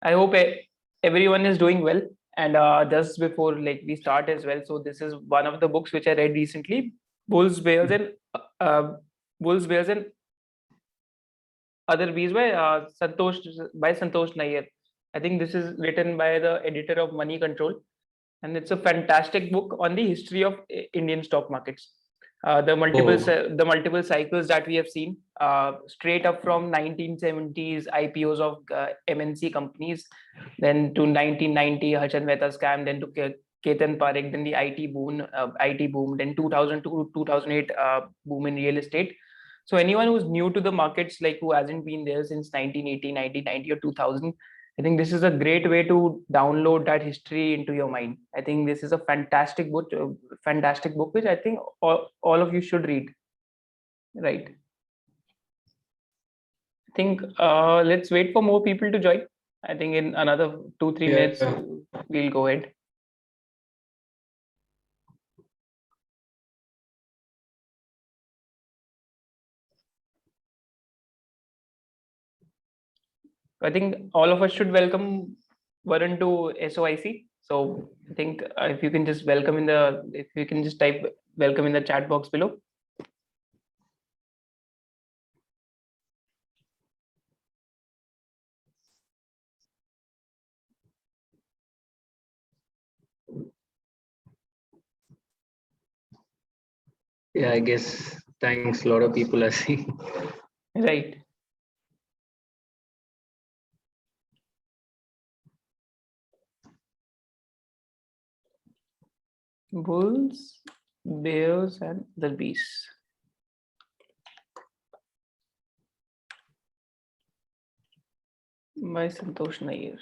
I hope everyone is doing well. And just before like we start as well, so this is one of the books which I read recently, Bulls, Bears, and uh, Bulls, Bears, and Other Bees by Santosh Nair. I think this is written by the editor of Money Control, and it's a fantastic book on the history of Indian stock markets. Oh, The multiple cycles that we have seen, straight up from 1970s IPOs of MNC companies, then to 1990 Harshan Mehta scam, then to Ketan Parekh, then the IT boom, then 2002 to 2008 boom in real estate. So anyone who's new to the markets, like who hasn't been there since 1980, 1990, or 2000, I think this is a great way to download that history into your mind. I think this is a fantastic book, which I think all of you should read. Right. I think let's wait for more people to join. I think in another 2-3 minutes yeah. we'll go ahead. I think all of us should welcome Varun to SOIC. So I think if you can just if you can just type welcome in the chat box below. Yeah, I guess thanks. A lot of people are seeing. Right. Bulls, Bears, and the Bees. By Santosh Nair.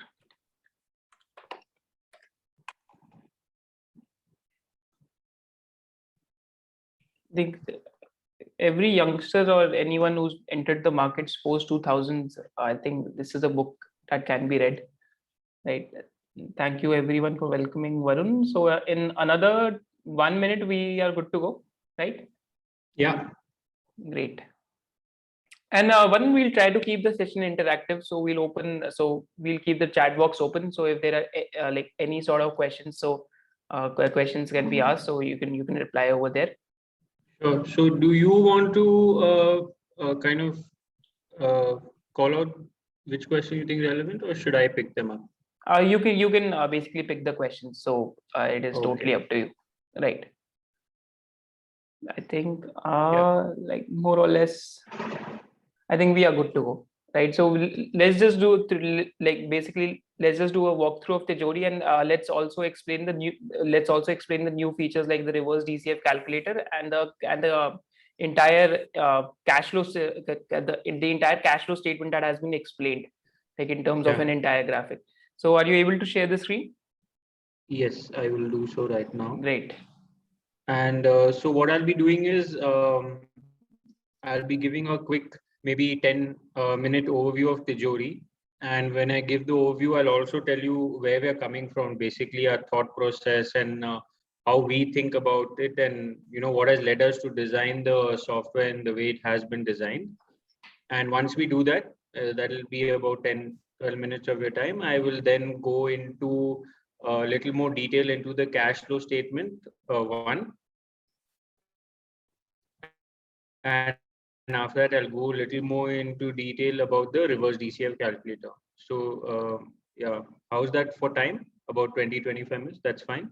I think every youngster or anyone who's entered the markets post 2000s, I think this is a book that can be read. Right. Thank you everyone for welcoming Varun. So in another 1 minute, we are good to go. Right. Yeah, Great. And one, we'll try to keep the session interactive. So we'll keep the chat box open. So if there are like any sort of questions, questions can be asked. So you can reply over there. sure. So, do you want to kind of call out which question you think relevant, or should I pick them up? You can basically pick the questions. So it is totally Okay. up to you. Right. I think Yeah. like more or less, I think we are good to go. Right. So let's just do like basically let's just do a walkthrough of Tejori, and let's also explain the new features like the reverse DCF calculator and the entire the entire cash flow statement that has been explained, like in terms of Yeah. an entire graphic. So are you able to share the screen? Yes, I will do so right now. Great. And so what I'll be doing is I'll be giving a quick, maybe 10-minute overview of Tijori. And when I give the overview, I'll also tell you where we're coming from, basically our thought process and how we think about it, and what has led us to design the software in the way it has been designed. And once we do that, that'll be about 10-12 minutes of your time. I will then go into a little more detail into the cash flow statement, one. And after that, I'll go a little more into detail about the reverse DCF calculator. So, yeah, how's that for time? About 20-25 minutes. That's fine.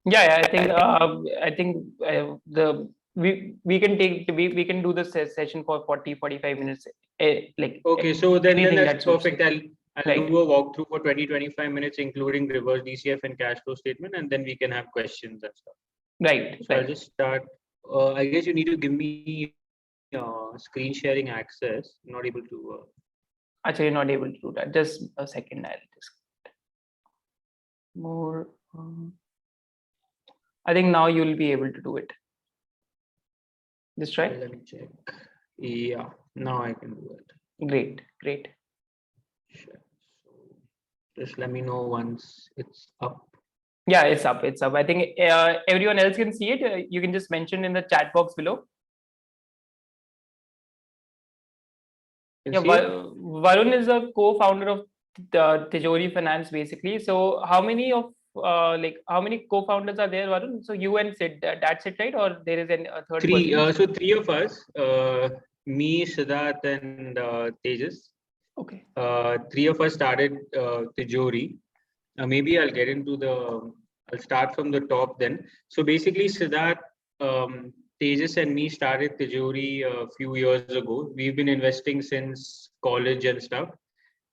Yeah, I think the we can we can do the session for 40-45 minutes. Okay, so then Anything that's that suits you. perfect. I'll do Right. a walkthrough for 20-25 minutes, including reverse DCF and cash flow statement, and then we can have questions and stuff. Right. So I'll Right. just start. I guess you need to give me screen sharing access. I'm not able to. Actually, you're not able to do that. Just a second. I'll just more. I think now you'll be able to do it. Just try. Let me check. Yeah, now I can do it. Great. Great. Sure. So just let me know once it's up. Yeah, it's up. It's up. I think everyone else can see it. You can just mention in the chat box below. Can Yeah, see it? Varun is a co-founder of the Tijori Finance basically. So how many of how many co-founders are there, Varun? So you and Sid, that's it, right? Or there is a third Three. person? So three of us. Me, Siddharth, and Tejas. Okay. Three of us started Tijori. Maybe I'll get into the. I'll start from the top then. So basically, Siddharth, Tejas, and me started Tijori a few years ago. We've been investing since college and stuff,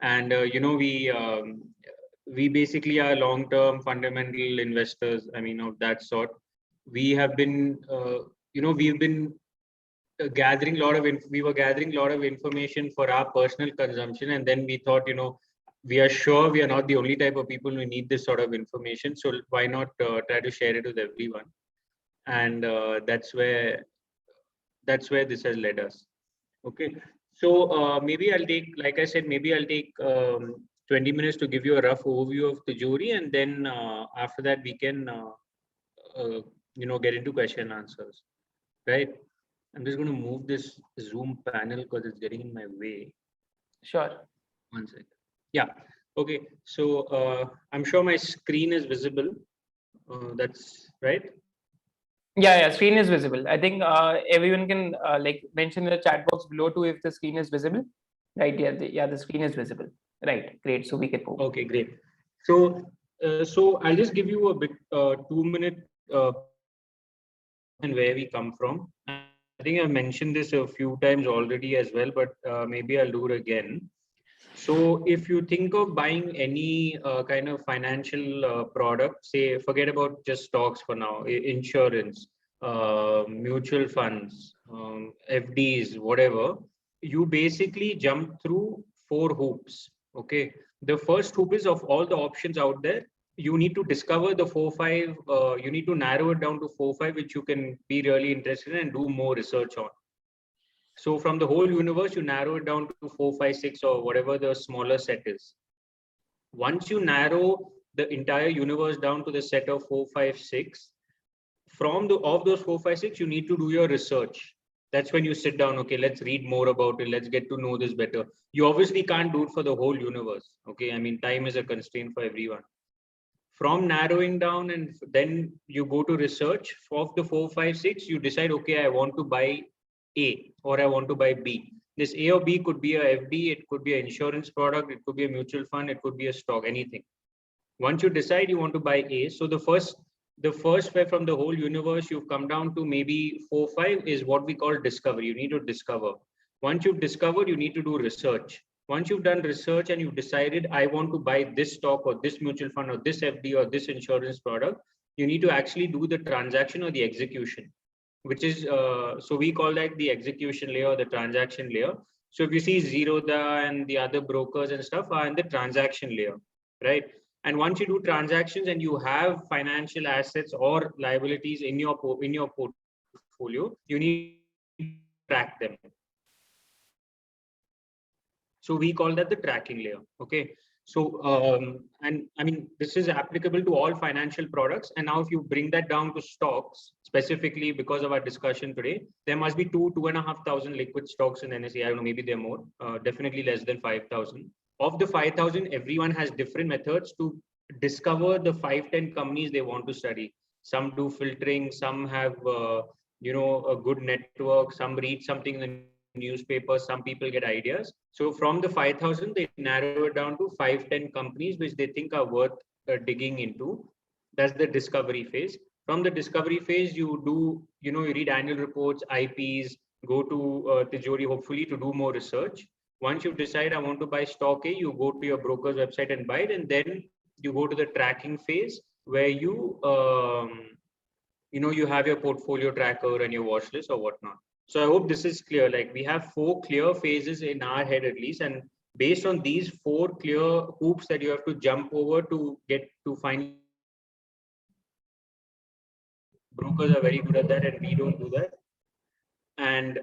and we basically are long-term fundamental investors. I mean, of that sort. We have been, we've been gathering a lot of we were gathering a lot of information for our personal consumption, and then we thought, we are sure we are not the only type of people who need this sort of information, so why not try to share it with everyone. And that's where this has led us. Okay, so maybe I'll take, like I said, maybe I'll take 20 minutes to give you a rough overview of Tijori, and then after that we can get into question and answers, right? I'm just going to move this Zoom panel because it's getting in my way. Sure. 1 second. Yeah. Okay. So I'm sure my screen is visible. That's right. Yeah, screen is visible. I think everyone can mention in the chat box below too if the screen is visible. Right. Yeah, the screen is visible. Right. Great. So we can move. Okay, great. So I'll just give you a bit 2-minute and where we come from. I think I've mentioned this a few times already as well, but maybe I'll do it again. So if you think of buying any kind of financial product, say, forget about just stocks for now, insurance, mutual funds, FDs, whatever, you basically jump through 4 hoops. Okay. The first hoop is, of all the options out there, you need to discover the 4-5, you need to narrow it down to 4-5, which you can be really interested in and do more research on. So from the whole universe, you narrow it down to 4, 5, 6, or whatever the smaller set is. Once you narrow the entire universe down to the set of 4, 5, 6, of those 4, 5, 6, you need to do your research. That's when you sit down, okay, let's read more about it. Let's get to know this better. You obviously can't do it for the whole universe. Okay. I mean, time is a constraint for everyone. From narrowing down, and then you go to research of the 4, 5, 6, you decide, okay, I want to buy A or I want to buy B. This A or B could be a FD, it could be an insurance product, it could be a mutual fund, it could be a stock, anything. Once you decide you want to buy A, so the first way from the whole universe you've come down to maybe 4, 5 is what we call discovery. You need to discover. Once you've discovered, you need to do research. Once you've done research and you've decided, I want to buy this stock or this mutual fund or this FD or this insurance product, you need to actually do the transaction or the execution, which is, so we call that the execution layer or the transaction layer. So if you see Zerodha and the other brokers and stuff are in the transaction layer, right? And once you do transactions and you have financial assets or liabilities in your portfolio, you need to track them. So we call that the tracking layer. Okay. So, and I mean, this is applicable to all financial products. And now if you bring that down to stocks, specifically because of our discussion today, there must be 2,500 liquid stocks in NSE. I don't know, maybe they're more, definitely less than 5,000. Of the 5,000, everyone has different methods to discover the 5-10 companies they want to study. Some do filtering, some have, a good network, some read something in the newspaper, some people get ideas. So from the 5,000, they narrow it down to 5-10 companies which they think are worth digging into. That's the discovery phase. From the discovery phase, you do, you read annual reports, IPs, go to Tijori hopefully to do more research. Once you decide I want to buy stock A, you go to your broker's website and buy it, and then you go to the tracking phase where you you have your portfolio tracker and your watch list or whatnot. So I hope this is clear. Like, we have 4 clear phases in our head at least, and based on these 4 clear hoops that you have to jump over to get to find. Brokers are very good at that, and we don't do that. And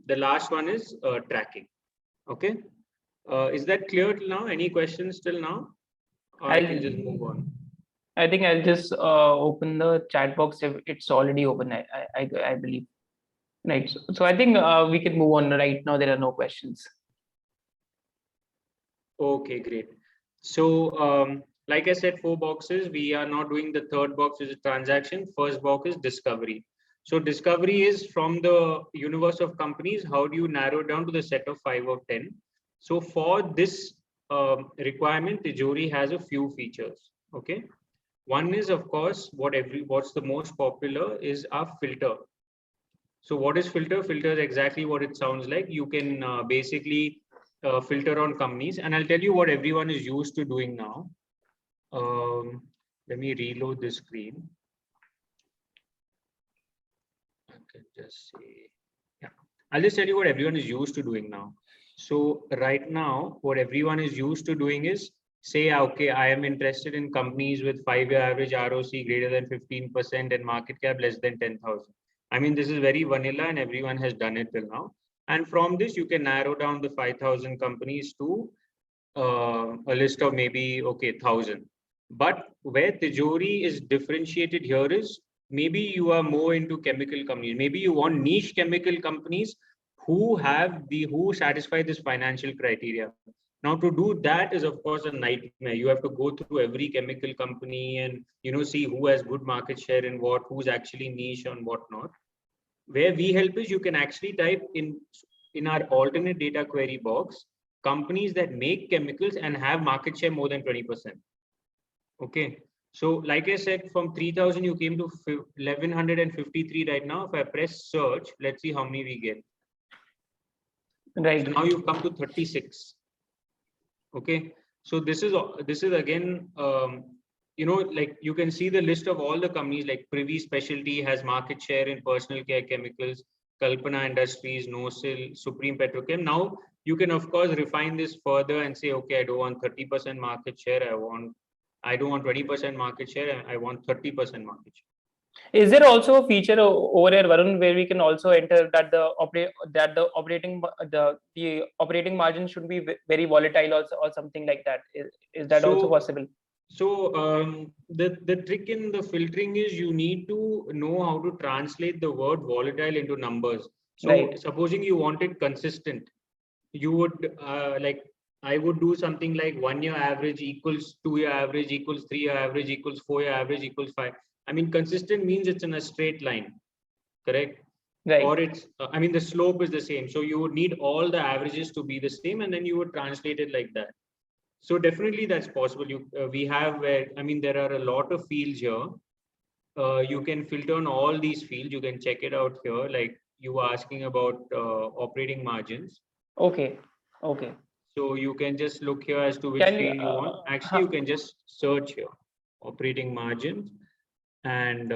the last one is tracking. Okay. Is that clear till now? Any questions till now? Or I can just move on. I think I'll just open the chat box if it's already open. I believe. Right. So I think we can move on right now. There are no questions. Okay, great. So, like I said, 4 boxes. We are not doing the third box, is a transaction. First box is discovery. So discovery is from the universe of companies. How do you narrow down to the set of 5 or 10? So for this requirement, Tijori has a few features. Okay. One is, of course, what's the most popular is our filter. So what is filter? Filter is exactly what it sounds like. You can basically filter on companies, and I'll tell you what everyone is used to doing now. Let me reload the screen. I can just say, yeah. I'll just tell you what everyone is used to doing now. So right now, what everyone is used to doing is say, okay, I am interested in companies with 5-year average ROC greater than 15% and market cap less than 10,000. I mean, this is very vanilla and everyone has done it till now. And from this, you can narrow down the 5,000 companies to a list of maybe, okay, 1,000. But where Tijori is differentiated here is maybe you are more into chemical companies. Maybe you want niche chemical companies who satisfy this financial criteria. Now, to do that is of course a nightmare. You have to go through every chemical company and see who has good market share in what, who's actually niche and what not. Where we help is you can actually type in our alternate data query box companies that make chemicals and have market share more than 20%. Okay. So like I said, from 3,000, you came to 1,153 right now. If I press search, let's see how many we get. Right. So now you've come to 36. Okay. So this is again, like you can see the list of all the companies like Privy Specialty has market share in personal care chemicals, Kalpana Industries, NoSil, Supreme Petrochem. Now you can of course refine this further and say, okay, I don't want 30% market share. I don't want 20% market share. I want 30% market share. Is there also a feature over here, Varun, where we can also enter that the operating margin should be very volatile or something like that? Is that also possible? So the trick in the filtering is you need to know how to translate the word volatile into numbers. So right. Supposing you wanted consistent, you would I would do something like 1 year average equals 2 year average equals 3 year average equals 4 year average equals 5. I mean, consistent means it's in a straight line, correct? Right. Or it's, I mean, the slope is the same. So you would need all the averages to be the same, and then you would translate it like that. So definitely that's possible. We have, I mean, there are a lot of fields here. You can filter on all these fields. You can check it out here. Like you were asking about operating margins. Okay. Okay. So you can just look here as to which field you want. Actually, you can just search here, operating margins, and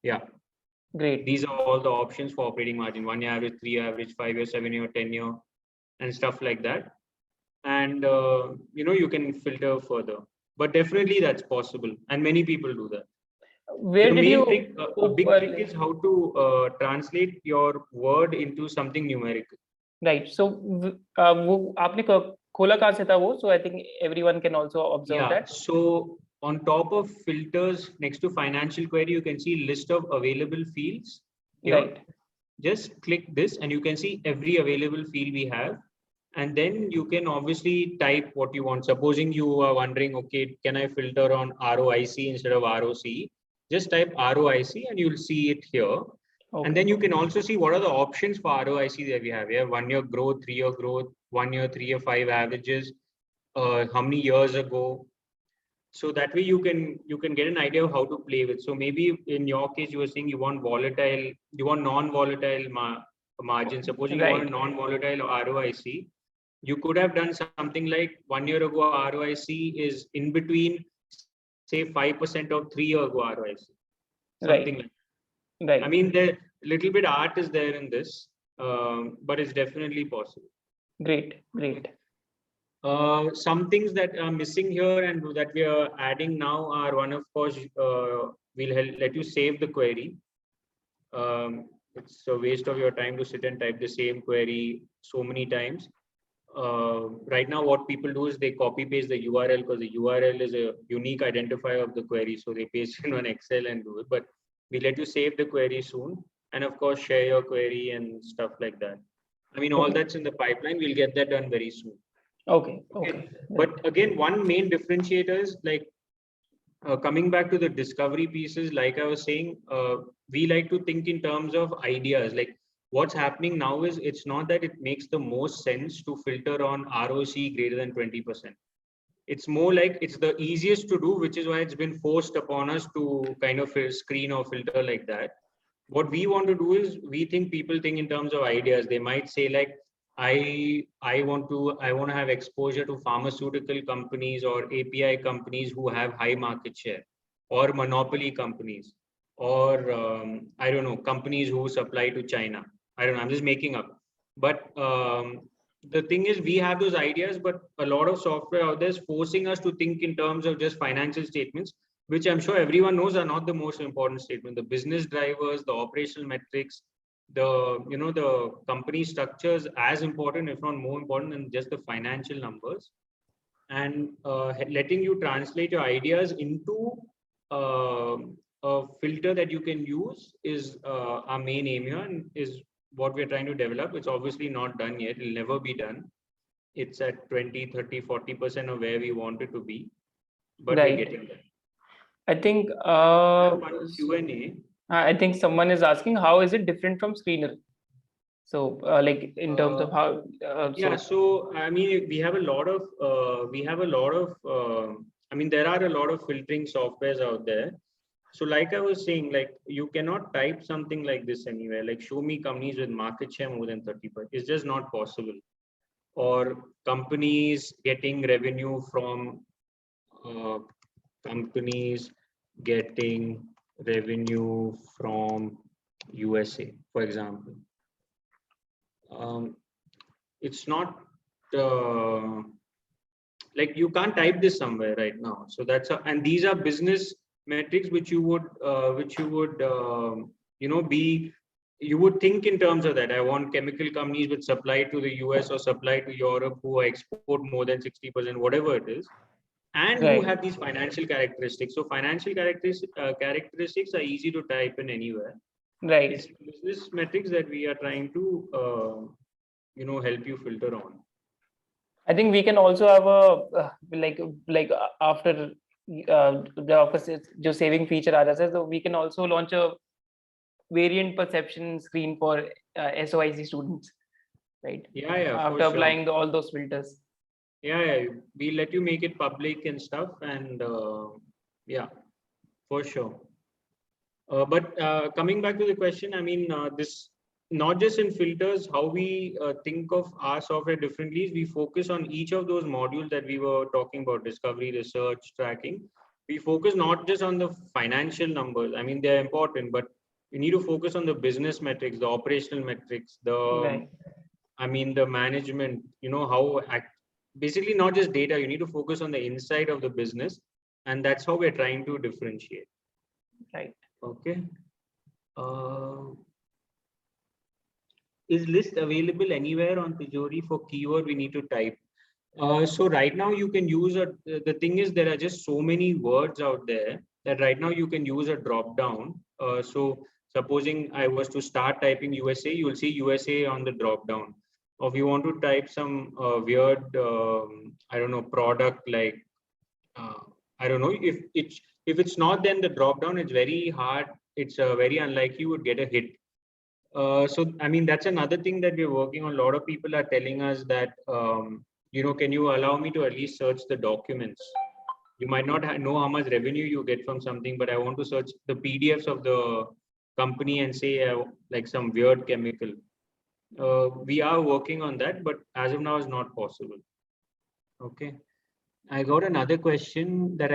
yeah. Great. These are all the options for operating margin: 1 year average, 3 year average, 5 year, 7 year, 10 year, and stuff like that. And you can filter further. But definitely that's possible, and many people do that. Where the did main you trick, a big trick is how to translate your word into something numerical. Right. So वो आपने खोला कहाँ से था वो? So I think everyone can also observe that. So on top of filters, next to financial query, you can see list of available fields here. Right. Just click this and you can see every available field we have. And then you can obviously type what you want. Supposing you are wondering, okay, can I filter on ROIC instead of ROC? Just type ROIC and you'll see it here. Okay. And then you can also see what are the options for ROIC that we have. We have 1 year growth, 3 year growth, 1 year, 3 year, 5 averages, how many years ago. So that way you can get an idea of how to play with. So maybe in your case, you were saying you want volatile, you want non-volatile margin. Supposing you want a non-volatile ROIC, you could have done something like 1 year ago ROIC is in between, say 5% of 3 year ago ROIC. Something like that. Right. I mean, the little bit art is there in this, but it's definitely possible. Great, great. Some things that are missing here and that we are adding now are, one, of course, we'll let you save the query. It's a waste of your time to sit and type the same query so many times. Right now, what people do is they copy paste the URL because the URL is a unique identifier of the query. So they paste it on Excel and do it. But we let you save the query soon. And of course, share your query and stuff like that. I mean, all that's in the pipeline. We'll get that done very soon. Okay. But again, one main differentiator is like coming back to the discovery pieces, like I was saying, we like to think in terms of ideas. Like what's happening now is it's not that it makes the most sense to filter on ROC greater than 20%. It's more like it's the easiest to do, which is why it's been forced upon us to kind of screen or filter like that. What we want to do is we think people think in terms of ideas. They might say like, I want to have exposure to pharmaceutical companies or API companies who have high market share, or monopoly companies, or I don't know, companies who supply to China. I don't know, I'm just making up. But the thing is, we have those ideas, but a lot of software out there is forcing us to think in terms of just financial statements, which I'm sure everyone knows are not the most important statement. The business drivers, the operational metrics, the company structure is as important, if not more important, than just the financial numbers. And letting you translate your ideas into a filter that you can use is our main aim here, and is what we're trying to develop. It's obviously not done yet. It'll never be done. It's at 20, 30, 40% of where we want it to be, but we're getting there. I think Q&A. I think someone is asking, how is it different from Screener? So like in terms of how so I mean, we have a lot of I mean, there are a lot of filtering softwares out there. So like I was saying, like you cannot type something like this anywhere, like show me companies with market share more than 30%. It's just not possible. Or companies getting revenue from USA, for example. It's not like you can't type this somewhere right now. So that's and these are business metrics which you would you would think in terms of that. I want chemical companies which supply to the US or supply to Europe who export more than 60%, whatever it is, and who have these financial characteristics. So financial characteristics are easy to type in anywhere. Right. It's business metrics that we are trying to help you filter on. I think we can also have a after the opposite just saving feature RSS, so we can also launch a variant perception screen for SOIC students, right? Yeah. After applying all those filters. Yeah, we let you make it public and stuff, and yeah, for sure. But coming back to the question, I mean, this not just in filters, how we think of our software differently is we focus on each of those modules that we were talking about: discovery, research, tracking. We focus not just on the financial numbers. I mean, they're important, but we need to focus on the business metrics, the operational metrics, the management, basically not just data. You need to focus on the inside of the business, and that's how we're trying to differentiate. Right. Okay. Is list available anywhere on Tijori for keyword we need to type? So right now you can use the thing is there are just so many words out there that right now you can use a drop down. So supposing I was to start typing USA, you will see USA on the drop down. Or if you want to type some weird, I don't know, product like, I don't know, if it's not then the drop down, it's very hard. It's very unlikely you would get a hit. So, I mean, that's another thing that we're working on. A lot of people are telling us that, can you allow me to at least search the documents? You might not know how much revenue you get from something, but I want to search the PDFs of the company and say like some weird chemical. We are working on that, but as of now, it's not possible. Okay. I got another question that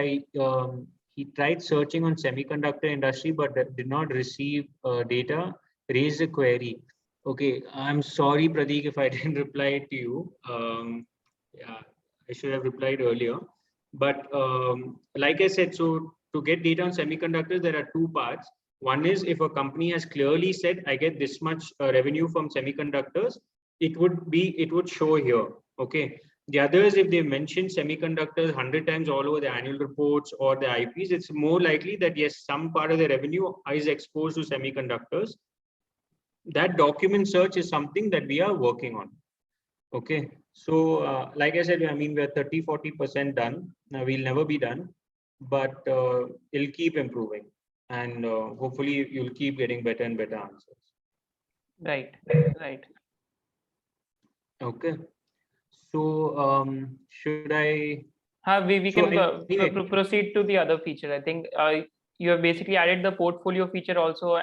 he tried searching on semiconductor industry, but did not receive data. Raise a query. Okay, I'm sorry, Pradeep, if I didn't reply to you. Yeah, I should have replied earlier. But like I said, so to get data on semiconductors, there are two parts. One is if a company has clearly said, I get this much revenue from semiconductors, it would show here. Okay. The other is if they mention semiconductors 100 times all over the annual reports or the IPs, it's more likely that yes, some part of the revenue is exposed to semiconductors. That document search is something that we are working on. Okay. Like I said, I mean, we're 30-40% done. Now we'll never be done, but it'll keep improving, and hopefully you'll keep getting better and better answers. Right. Right. Okay. So should I? We So can anyway, proceed to the other feature. I think you have basically added the portfolio feature also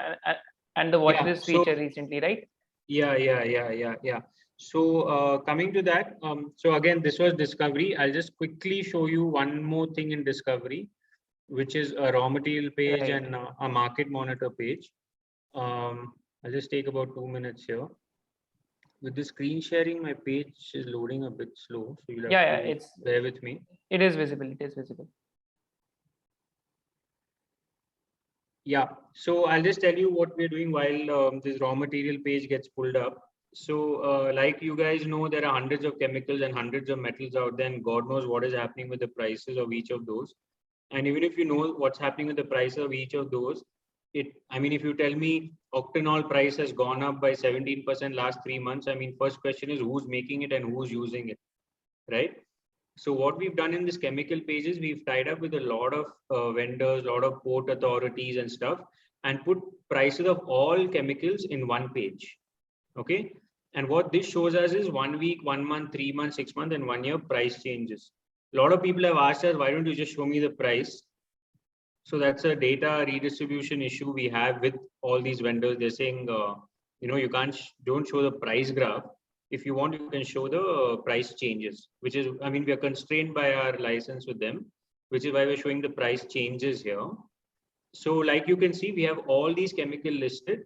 and the watch yeah. list So feature recently, right? yeah. So coming to that, so again, this was Discovery. I'll just quickly show you one more thing in Discovery, which is a raw material page Right. and a market monitor page. I'll just take about 2 minutes here. With the screen sharing, my page is loading a bit slow, so you'll have Yeah, to bear with me. it is visible. It is visible. Yeah, so I'll just tell you what we're doing while this raw material page gets pulled up. So like you guys know, there are hundreds of chemicals and hundreds of metals out there, and God knows what is happening with the prices of each of those. And even if you know what's happening with the price of each of those, I mean, if you tell me octanol price has gone up by 17% last 3 months, I mean, first question is who's making it and who's using it, right? So what we've done in this chemical pages, we've tied up with a lot of vendors, a lot of port authorities and stuff, and put prices of all chemicals in one page. Okay. And what this shows us is 1 week, 1 month, 3 months, 6 months, and 1 year price changes. A lot of people have asked us, why don't you just show me the price? So that's a data redistribution issue we have with all these vendors. They're saying, you don't show the price graph. If you want, you can show the price changes, which is, I mean, we are constrained by our license with them, which is why we're showing the price changes here. So like you can see, we have all these chemicals listed.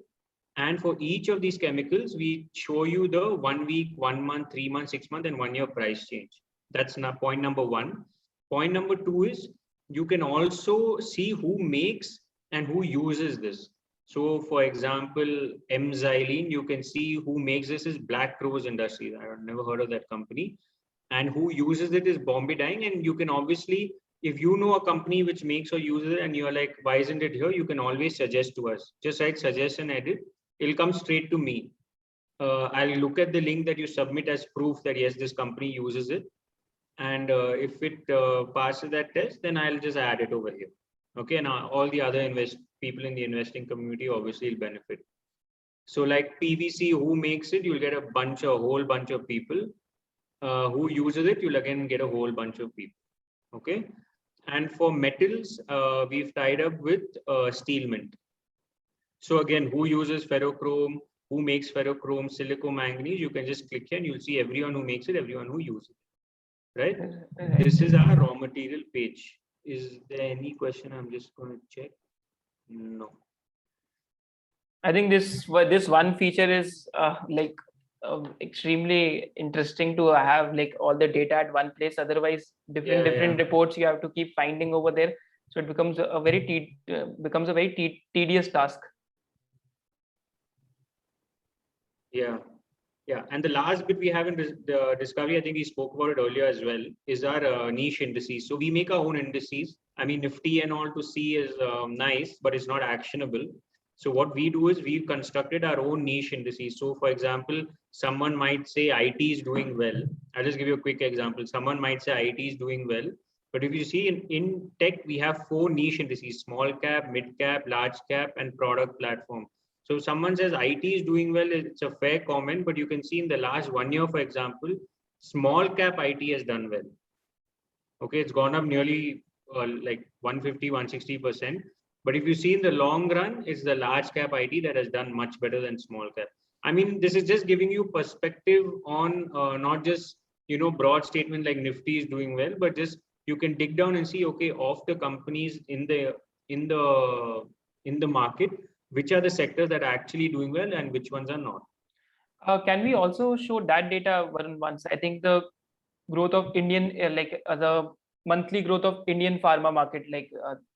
And for each of these chemicals, we show you the 1 week, 1 month, 3 months, 6 months, and 1 year price change. That's not point number one. Point number two is you can also see who makes and who uses this. So for example, M-xylene, you can see who makes this is Black Rose Industries. I've never heard of that company. And who uses it is Bombay Dyeing. And you can obviously, if you know a company which makes or uses it and you're like, why isn't it here? You can always suggest to us. Just write suggest and edit. It'll come straight to me. I'll look at the link that you submit as proof that yes, this company uses it. And if it passes that test, then I'll just add it over here. Okay, now all the other people in the investing community obviously will benefit. So like PVC, who makes it, you'll get a whole bunch of people. Who uses it, you'll again get a whole bunch of people. Okay. And for metals, we've tied up with Steel Mint. So again, who uses ferrochrome, who makes ferrochrome, silicomanganese, you can just click here and you'll see everyone who makes it, everyone who uses it, right? This is our raw material page. Is there any question? I'm just going to check. No. I think this one feature is extremely interesting to have like all the data at one place. Otherwise, different reports you have to keep finding over there. So it becomes a very tedious task. Yeah. And the last bit we have in the Discovery, I think we spoke about it earlier as well, is our niche indices. So we make our own indices. I mean, Nifty and all to see is nice, but it's not actionable. So what we do is we've constructed our own niche indices. So for example, someone might say IT is doing well. I'll just give you a quick example. Someone might say IT is doing well. But if you see in tech, we have 4 niche indices: small cap, mid cap, large cap, and product platform. So if someone says IT is doing well, it's a fair comment, but you can see in the last 1 year, for example, small cap IT has done well. Okay, it's gone up nearly like 150, 160%. But if you see in the long run, it's the large cap IT that has done much better than small cap. I mean, this is just giving you perspective on not just, broad statement like Nifty is doing well, but just you can dig down and see, okay, of the companies in the market, which are the sectors that are actually doing well and which ones are not. Can we also show that data once? I think the growth of Indian, the monthly growth of Indian pharma market,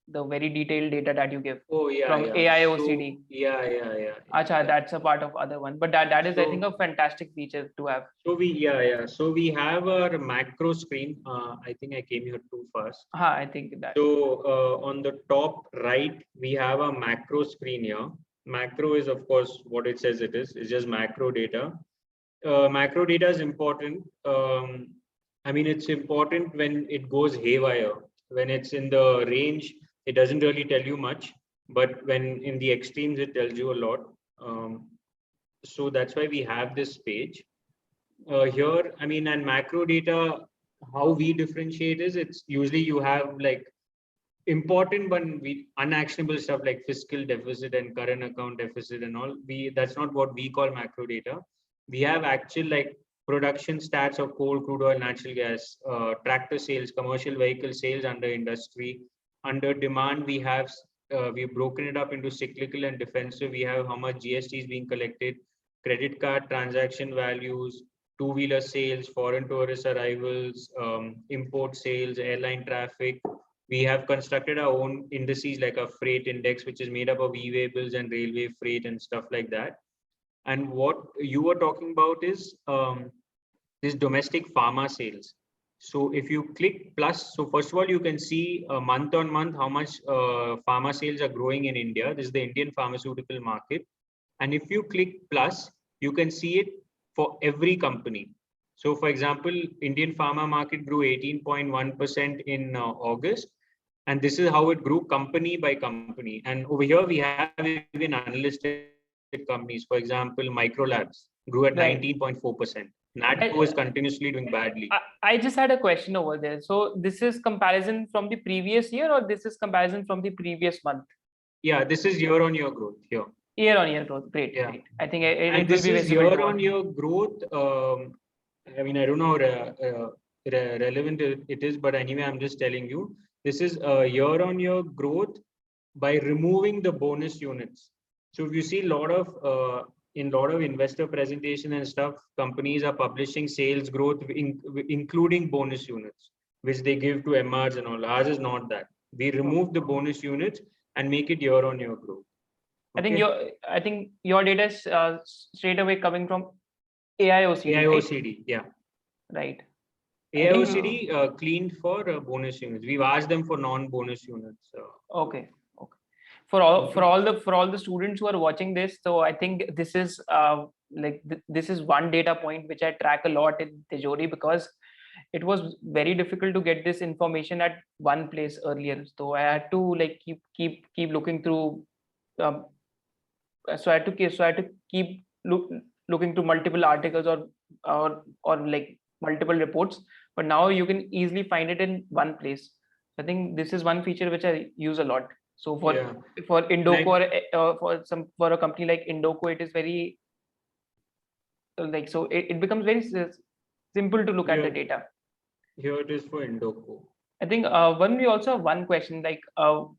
the very detailed data that you give from AIOCD. Yeah. Acha, that's a part of other one, but that is, I think, a fantastic feature to have. So we have our macro screen. I think I came here too fast. I think that. So on the top right, we have a macro screen here. Macro is, of course, what it says it is. It's just macro data. Macro data is important. I mean, it's important when it goes haywire. When it's in the range, it doesn't really tell you much. But when in the extremes, it tells you a lot. So that's why we have this page. Here, I mean, and macro data, how we differentiate is it's usually you have like important but we unactionable stuff like fiscal deficit and current account deficit and all. That's not what we call macro data. We have actual like production stats of coal, crude oil, natural gas, tractor sales, commercial vehicle sales under industry. Under demand, we've broken it up into cyclical and defensive. We have how much GST is being collected, credit card transaction values, two-wheeler sales, foreign tourist arrivals, import sales, airline traffic. We have constructed our own indices like a freight index, which is made up of e-way bills and railway freight and stuff like that. And what you were talking about is this domestic pharma sales. So if you click plus, so first of all, you can see month on month how much pharma sales are growing in India. This is the Indian pharmaceutical market. And if you click plus, you can see it for every company. So for example, Indian pharma market grew 18.1% in August. And this is how it grew company by company. And over here, we have even unlisted companies. For example, Microlabs grew at 19.4%. Natco is continuously doing badly. I just had a question over there. So this is comparison from the previous year or this is comparison from the previous month? Yeah, this is year-on-year growth here. Year-on-year growth. Great. Yeah. Great. I think it and will this be is visible. Year-on-year growth. I mean, I don't know how relevant it is, but anyway, I'm just telling you, this is a year-on-year growth by removing the bonus units. So if you see a lot of in a lot of investor presentation and stuff, companies are publishing sales growth, including bonus units, which they give to MRs and all. Ours is not that. We remove the bonus units and make it year-on-year growth. Okay? I think your data is straight away coming from AIOCD. AIOCD, right? Yeah. Right. AIOCD cleaned for bonus units. We've asked them for non-bonus units. Okay. For all the students who are watching this, so I think this is this is one data point which I track a lot in Tijori because it was very difficult to get this information at one place earlier. So I had to like keep looking through. So I had to keep looking through multiple articles or like multiple reports. But now you can easily find it in one place. I think this is one feature which I use a lot. So for Indoco or for a company like Indoco, it is very like so it becomes very simple to look at the data. Here it is for Indoco. I think we also have one question like so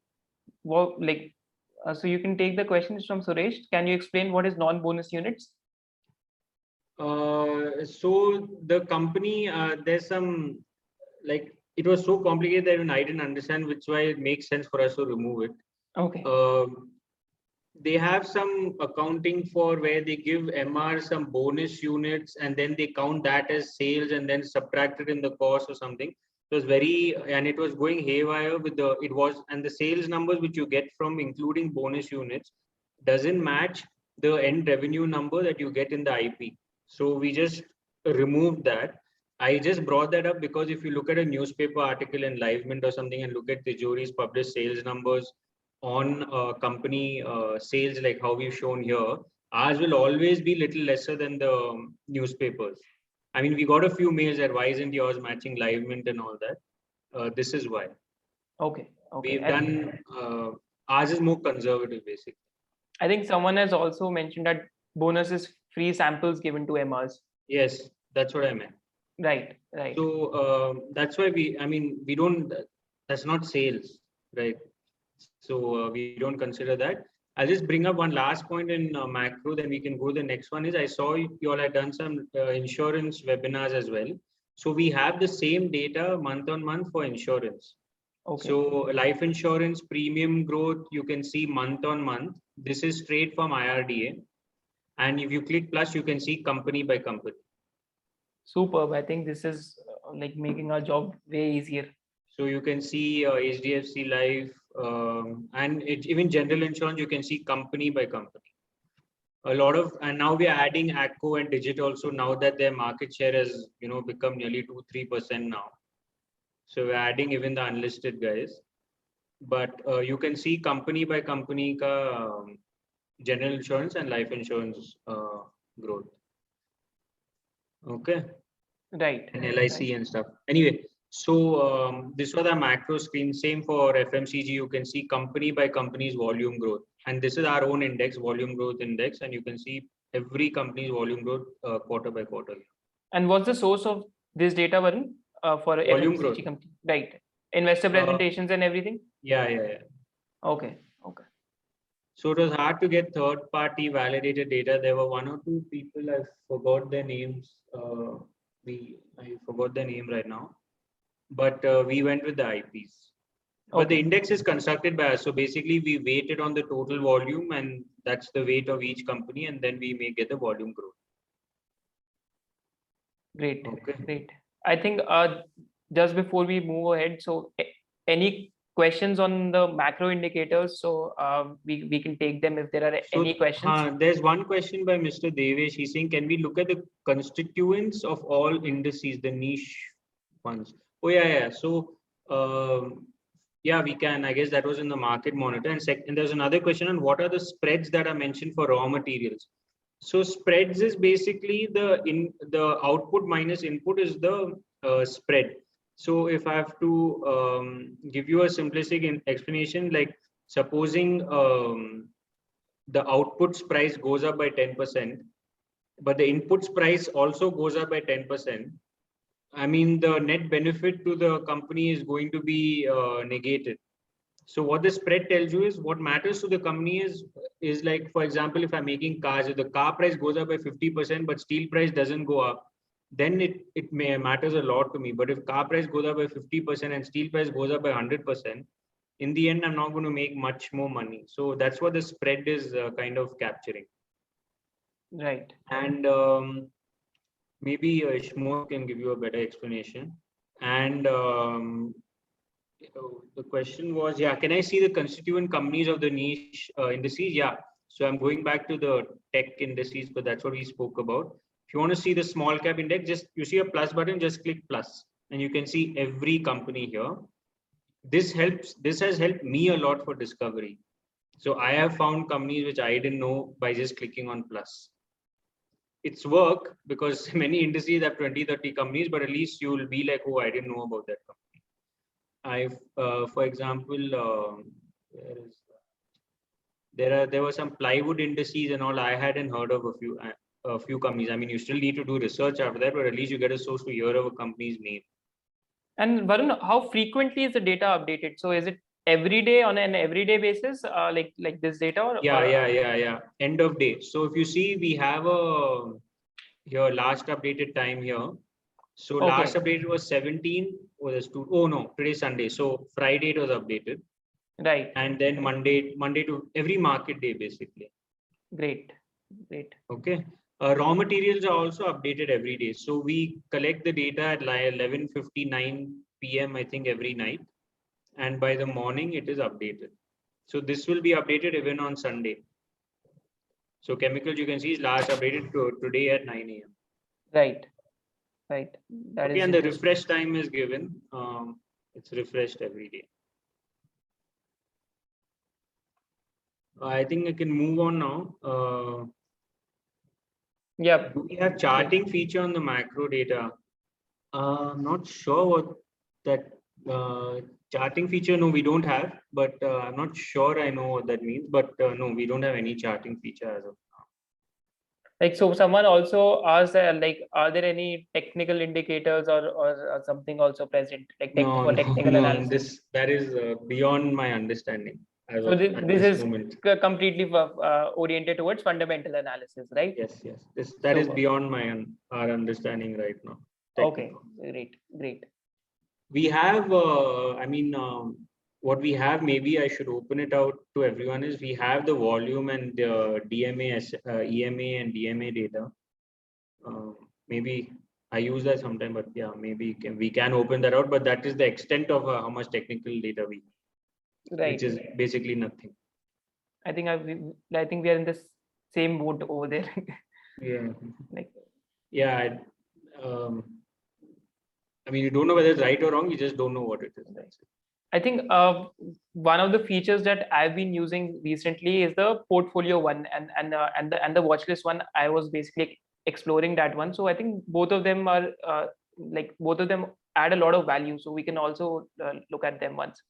you can take the questions from Suresh. Can you explain what is non-bonus units? So the company there's some like it was so complicated that even I didn't understand, which why it makes sense for us to remove it. Okay. They have some accounting for where they give MR some bonus units and then they count that as sales and then subtract it in the cost or something. It was it was going haywire with the sales numbers which you get from including bonus units doesn't match the end revenue number that you get in the IP. So we just removed that. I just brought that up because if you look at a newspaper article in Livemint or something and look at Tijori's published sales numbers on company sales, like how we've shown here, ours will always be little lesser than the newspapers. I mean, we got a few mails that why isn't yours matching Livemint and all that. This is why. Okay. We've done, ours is more conservative basically. I think someone has also mentioned that bonus is free samples given to MRs. Yes, that's what I meant. Right. So that's why we don't, that's not sales, right? So we don't consider that. I'll just bring up one last point in macro, then we can go. The next one is I saw you all had done some insurance webinars as well. So we have the same data month on month for insurance. Okay. So life insurance premium growth, you can see month on month. This is straight from IRDA. And if you click plus, you can see company by company. Superb. I think this is like making our job way easier. So you can see HDFC Life and even general insurance, you can see company by company. a lot of, and now we are adding Acco and Digit also, now that their market share has, you know, become nearly 2-3% now. So we're adding even the unlisted guys. But you can see company by company ka general insurance and life insurance growth. Okay. Right. And LIC and stuff. Anyway, so this was a macro screen. Same for FMCG. You can see company by company's volume growth. And this is our own index, volume growth index. And you can see every company's volume growth quarter by quarter. And what's the source of this data, Varun, for a Volume FMCG growth. company? Right. Investor presentations and everything? Yeah. Okay. So it was hard to get third-party validated data. There were 1 or 2 people, I forgot their names. I forgot their name right now. But we went with the IPs. But the index is constructed by us. So basically, we weighted on the total volume, and that's the weight of each company, and then we may get the volume growth. Great. Okay. Great. I think just before we move ahead, so any questions on the macro indicators? So we can take them if there are any questions. There's one question by Mr. Devesh. He's saying, can we look at the constituents of all indices, the niche ones? Oh, yeah. So, yeah, we can. I guess that was in the market monitor. And there's another question on what are the spreads that are mentioned for raw materials. So spreads is basically the output minus input is the spread. So if I have to give you a simplistic explanation, like supposing the outputs price goes up by 10%, but the inputs price also goes up by 10%. I mean, the net benefit to the company is going to be negated. So what the spread tells you is what matters to the company is like, for example, if I'm making cars, if the car price goes up by 50%, but steel price doesn't go up, then it matters a lot to me. But if car price goes up by 50% and steel price goes up by 100%, in the end, I'm not going to make much more money. So that's what the spread is kind of capturing. Right. And maybe Shmor can give you a better explanation. And the question was, can I see the constituent companies of the niche indices? Yeah. So I'm going back to the tech indices, but that's what we spoke about. If you want to see the small cap index, you see a plus button, just click plus, and you can see every company here. This has helped me a lot for discovery. So I have found companies which I didn't know by just clicking on plus. It's work because many indices have 20-30 companies, but at least you will be like, oh, I didn't know about that company. For example, there were some plywood indices and all. I hadn't heard of a few companies. I mean, you still need to do research after that, but at least you get a source to hear of a company's name. And Varun, how frequently is the data updated? So is it every day on an everyday basis, like this data? Or, yeah. End of day. So if you see, we have your last updated time here. So last update was 17. Today's Sunday. So Friday it was updated. Right. And then Monday to every market day, basically. Great. Okay. Raw materials are also updated every day. So we collect the data at 11:59 p.m. I think every night. And by the morning it is updated. So this will be updated even on Sunday. So chemicals, you can see, is last updated today at 9 a.m. Right. Okay, and the refresh time is given. It's refreshed every day. I think I can move on now. Yeah. Do we have charting feature on the macro data? I'm not sure what that charting feature. No, we don't have, but I'm not sure I know what that means. But no, we don't have any charting feature as of now. Like, so someone also asked, like, are there any technical indicators or something also present, like for technical analysis? That is beyond my understanding. So this is completely oriented towards fundamental analysis, right? Yes. That is beyond our understanding right now. Technical. Okay, great. We have, what we have, maybe I should open it out to everyone, is we have the volume and the DMA, EMA and DMA data. Maybe I use that sometime, but yeah, maybe we can open that out, but that is the extent of how much technical data we have, which is basically nothing. I think we are in this same boat over there. Yeah. Like, Yeah. I mean, you don't know whether it's right or wrong. You just don't know what it is. That's it. I think one of the features that I've been using recently is the portfolio one and the watch list one. I was basically exploring that one. So I think both of them are like both of them add a lot of value. So we can also look at them once.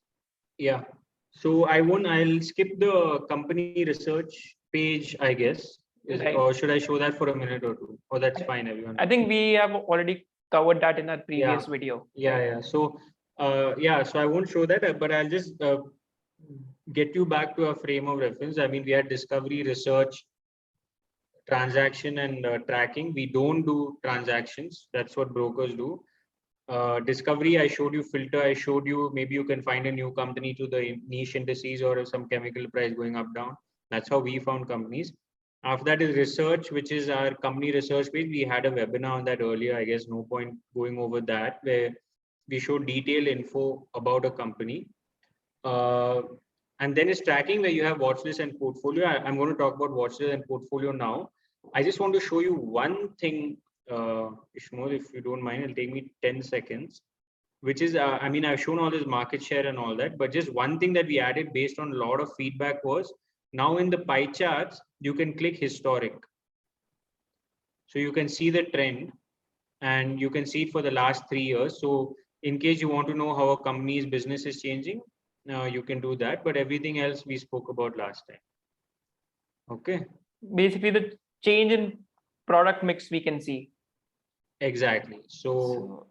Yeah. So I'll skip the company research page, I guess. Right. Or should I show that for a minute or two? Or that's fine, everyone. I think we have already covered that in our previous video. Yeah, yeah. So, so I won't show that, but I'll just get you back to a frame of reference. I mean, we had discovery, research, transaction, and tracking. We don't do transactions. That's what brokers do. Discovery, I showed you filter. I showed you maybe you can find a new company to the niche indices or some chemical price going up, down. That's how we found companies. After that is research, which is our company research page. We had a webinar on that earlier. I guess no point going over that, where we show detailed info about a company. And then it's tracking, where you have watchlist and portfolio. I'm going to talk about watchlist and portfolio now. I just want to show you one thing, Ishmael, if you don't mind. It'll take me 10 seconds, which is, I mean, I've shown all this market share and all that, but just one thing that we added based on a lot of feedback was, now in the pie charts, you can click historic. So you can see the trend and you can see it for the last 3 years. So in case you want to know how a company's business is changing, you can do that, but everything else we spoke about last time. Okay. Basically, the change in product mix we can see. Exactly. So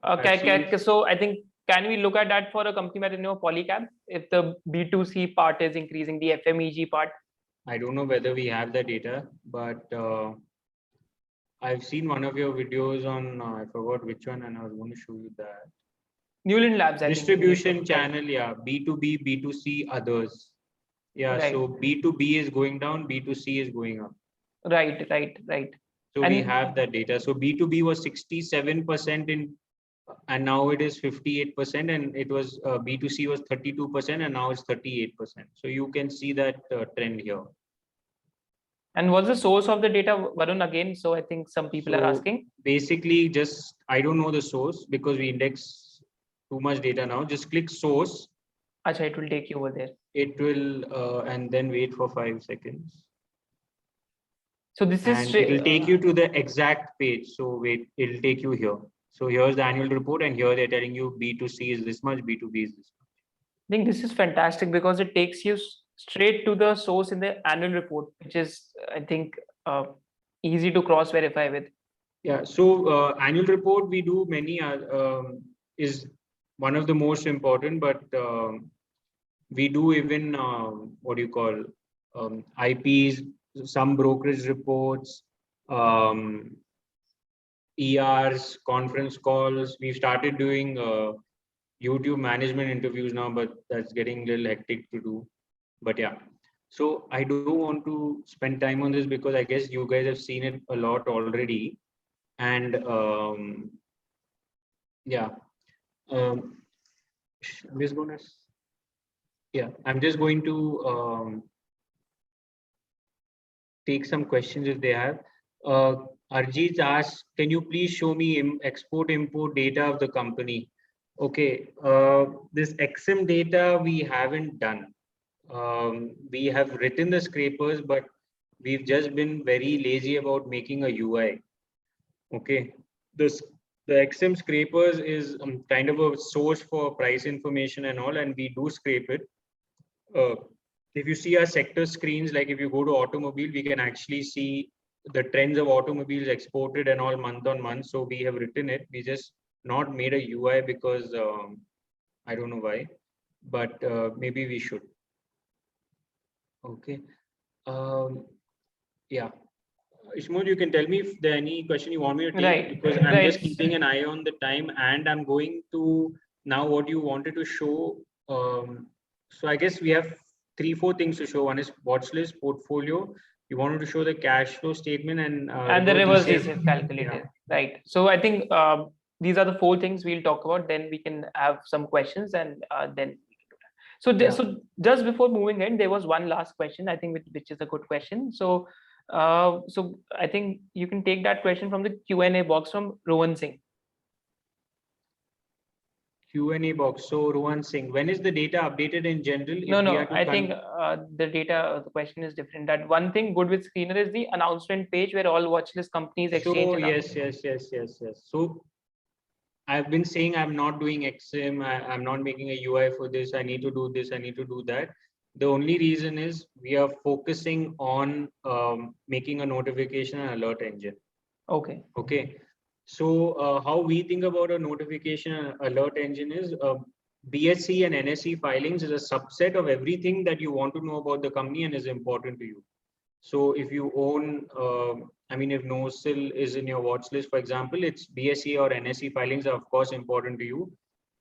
so I think, can we look at that for a company by the name of Polycab? If the B2C part is increasing, the FMEG part. I don't know whether we have the data, but I've seen one of your videos on, I forgot which one, and I was going to show you that. Newland Labs. Distribution channel, yeah. B2B, B2C, others. Yeah, right. So B2B is going down, B2C is going up. Right. So we have that data. So B2B was 67% and now it is 58%, and it was B2C was 32%, and now it's 38%. So you can see that trend here. And what's the source of the data, Varun, again? So I think some people are asking. Basically, just, I don't know the source because we index too much data now. Just click source. Achha, it will take you over there. It will, and then wait for 5 seconds. So this is, it will take you to the exact page. So wait, it'll take you here. So here's the annual report, and here they're telling you B2C is this much, B2B is this much. I think this is fantastic because it takes you straight to the source in the annual report, which is, I think, easy to cross verify with. Yeah. So annual report we do many is one of the most important, but we do even what do you call IPs, some brokerage reports, ERs, conference calls. We've started doing YouTube management interviews now, but that's getting a little hectic to do. But yeah, so I do want to spend time on this because I guess you guys have seen it a lot already. And yeah, I'm just going to, I'm just going to take some questions if they have. Arjit asks, can you please show me export import data of the company? Okay, this XM data we haven't done. We have written the scrapers, but we've just been very lazy about making a UI. Okay, the XM scrapers is kind of a source for price information and all, and we do scrape it. If you see our sector screens, like if you go to automobile, we can actually see the trends of automobiles exported and all month on month. So we have written it. We just not made a UI because I don't know why, but maybe we should. Okay. Yeah. Ishmael, you can tell me if there any question you want me to take, because I'm just keeping an eye on the time, and I'm going to now what you wanted to show. So I guess we have 3-4 things to show. One is watch list, portfolio. You wanted to show the cash flow statement and the reverse DCF calculator. Yeah. Right. So I think these are the 4 things we'll talk about. Then we can have some questions, and then we can do that. So, so just before moving in, there was one last question, I think, which is a good question. So So I think you can take that question from the Q&A box from Rohan Singh. Q&A box. So Rohan Singh, when is the data updated in general? If No, we no, are to I think the data, the question is different. That one thing good with Screener is the announcement page where all watchlist companies exchange. So yes. So I've been saying I'm not doing XIM, I'm not making a UI for this, I need to do this, I need to do that. The only reason is we are focusing on making a notification and alert engine. Okay. Okay. So how we think about a notification and alert engine is BSE and NSE filings is a subset of everything that you want to know about the company and is important to you. So if you own, if NoSil is in your watch list, for example, its BSE or NSE filings are of course important to you.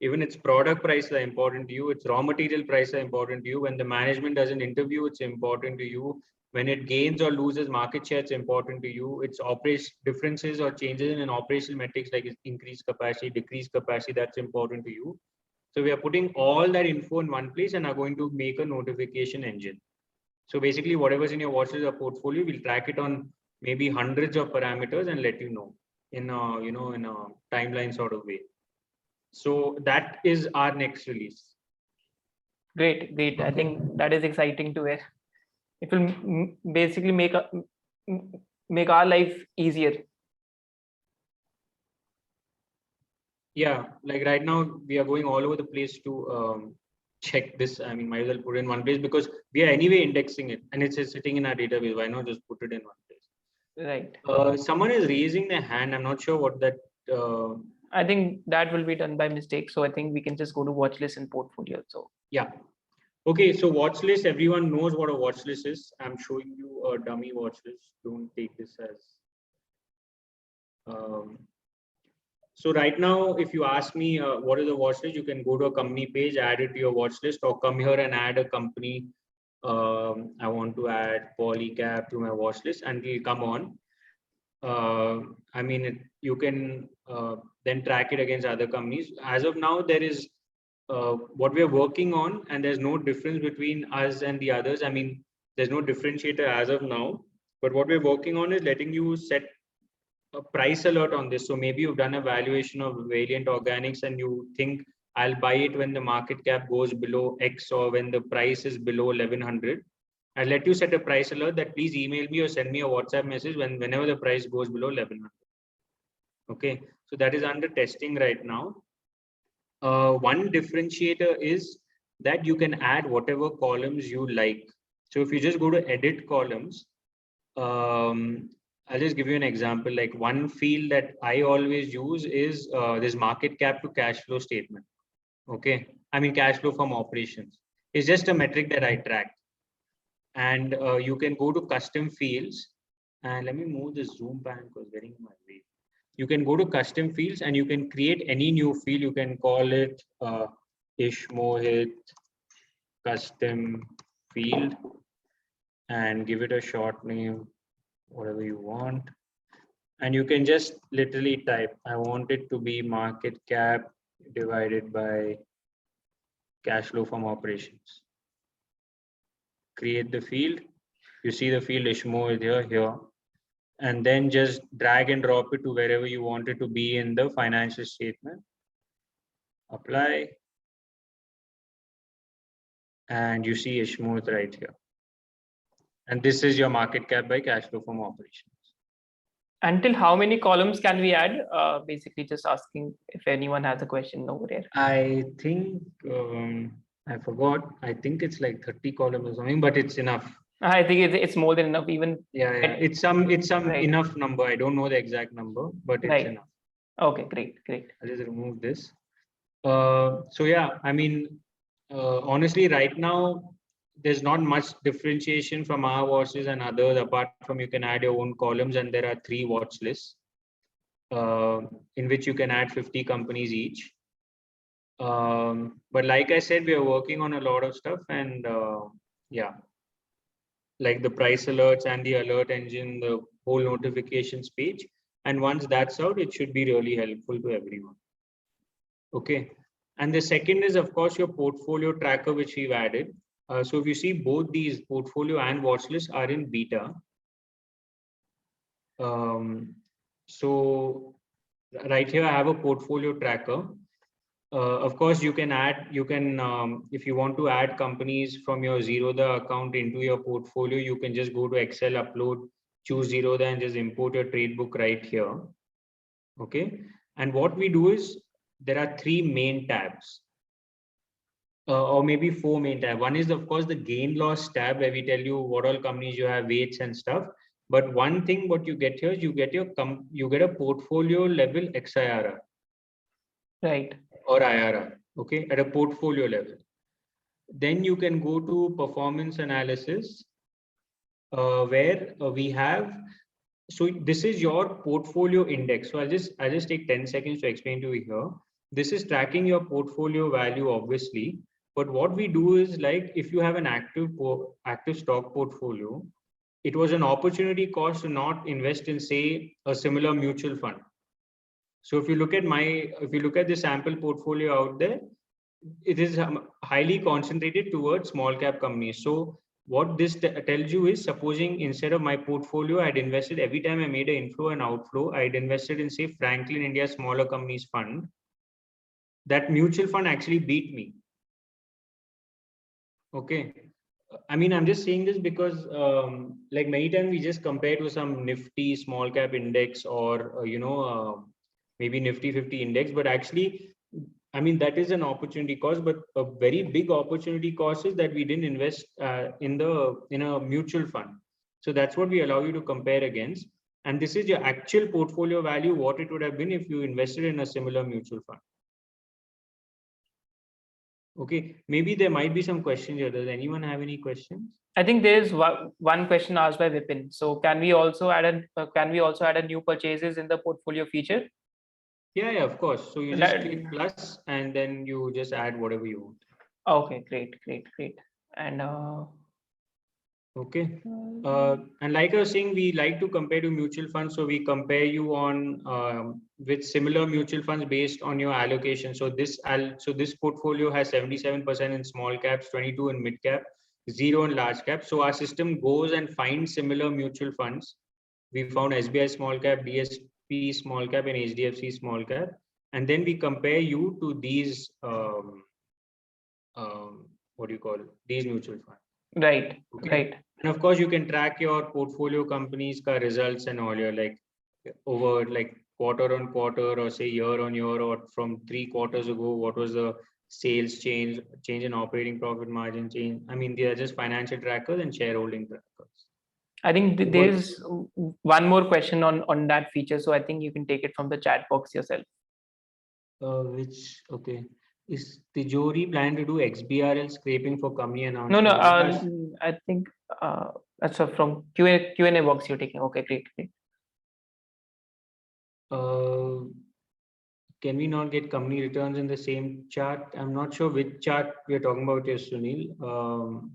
Even its product price are important to you. Its raw material price are important to you. When the management does an interview, it's important to you. When it gains or loses market share, it's important to you. Its operation differences or changes in operational metrics like increased capacity, decreased capacity, that's important to you. So we are putting all that info in one place and are going to make a notification engine. So basically whatever's in your watchlist or portfolio, we'll track it on maybe hundreds of parameters and let you know in a, in a timeline sort of way. So that is our next release. Great. I think that is exciting to hear. It will basically make our life easier. Yeah, like right now we are going all over the place to check this. I mean, might as well put it in one place because we are anyway indexing it and it's sitting in our database. Why not just put it in one place? Right. Someone is raising their hand. I'm not sure what that. I think that will be done by mistake. So I think we can just go to watch list and portfolio. So yeah. Okay, so watch list. Everyone knows what a watch list is. I'm showing you a dummy watch list. Don't take this as. So right now, if you ask me what is a watch list, you can go to a company page, add it to your watch list, or come here and add a company. I want to add Polycab to my watch list, and it'll come on. You can then track it against other companies. As of now, there is what we are working on, and there's no difference between us and the others. I mean, there's no differentiator as of now. But what we're working on is letting you set a price alert on this. So maybe you've done a valuation of Valiant Organics and you think I'll buy it when the market cap goes below X or when the price is below 1100. I'll let you set a price alert that please email me or send me a WhatsApp message whenever the price goes below 1100. Okay, so that is under testing right now. One differentiator is that you can add whatever columns you like. So if you just go to edit columns, I'll just give you an example. Like one field that I always use is this market cap to cash flow statement. Okay, I mean cash flow from operations. It's just a metric that I track. And you can go to custom fields. And let me move the zoom pan because getting in my way. You can go to custom fields and you can create any new field. You can call it Ishmohit custom field and give it a short name, whatever you want. And you can just literally type, I want it to be market cap divided by cash flow from operations. Create the field. You see the field Ishmohit here. And then just drag and drop it to wherever you want it to be in the financial statement. Apply. And you see Ishmohit right here. And this is your market cap by cash flow from operations. Until how many columns can we add? Basically just asking if anyone has a question over there. I think, I forgot. I think it's like 30 columns or something, but it's enough. I think it's more than enough. Even yeah. It's some right. enough number. I don't know the exact number, but it's right. enough. Okay, great. I'll just remove this. So yeah, I mean, honestly, right now there's not much differentiation from our watches and others apart from you can add your own columns, and there are 3 watch lists in which you can add 50 companies each. But like I said, we are working on a lot of stuff, and yeah, like the price alerts and the alert engine, the whole notifications page. And once that's out, it should be really helpful to everyone. Okay. And the second is, of course, your portfolio tracker, which we've added. So if you see both these portfolio and watch lists are in beta. So right here, I have a portfolio tracker. Of course, you can if you want to add companies from your Zerodha account into your portfolio, you can just go to Excel, upload, choose Zerodha and just import your trade book right here. Okay. And what we do is there are 3 main tabs. Or maybe 4 main tabs. One is, of course, the gain loss tab where we tell you what all companies you have, weights and stuff. But one thing what you get here is you get a portfolio level XIRR. Right. Or IRR, okay, at a portfolio level. Then you can go to performance analysis, where we have, so this is your portfolio index. So I'll just take 10 seconds to explain to you here. This is tracking your portfolio value, obviously. But what we do is, like, if you have an active stock portfolio, it was an opportunity cost to not invest in, say, a similar mutual fund. So if you look at the sample portfolio out there, it is highly concentrated towards small cap companies. So what this tells you is, supposing instead of my portfolio, I'd invested every time I made an inflow and outflow, I'd invested in, say, Franklin India Smaller Companies Fund. That mutual fund actually beat me. Okay. I mean, I'm just saying this because like many times we just compare to some Nifty small cap index or, maybe Nifty 50 index, but actually, I mean, that is an opportunity cost, but a very big opportunity cost is that we didn't invest in a mutual fund. So that's what we allow you to compare against. And this is your actual portfolio value, what it would have been if you invested in a similar mutual fund. Okay, maybe there might be some questions here. Does anyone have any questions? I think there is one question asked by Vipin. So can we also add a new purchases in the portfolio feature? Yeah, of course. So you just click plus and then you just add whatever you want. Okay, great. And okay. And like I was saying, we like to compare to mutual funds. So we compare you on with similar mutual funds based on your allocation. So this portfolio has 77% in small caps, 22 in mid cap, 0 in large cap. So our system goes and finds similar mutual funds. We found SBI small cap, DSP small cap, and HDFC small cap. And then we compare you to these, these mutual funds. Right, okay. Right. And of course, you can track your portfolio companies' results and all your, like, over like quarter on quarter, or say year on year, or from 3 quarters ago, what was the sales change in operating profit margin change. I mean, they are just financial trackers and shareholding trackers. I think there's one more question on that feature. So I think you can take it from the chat box yourself. Okay. Is Tijori planning to do XBRL scraping for company announcement? No. I think that's from Q&A box you're taking. Okay, great. Can we not get company returns in the same chart? I'm not sure which chart we are talking about here, Sunil.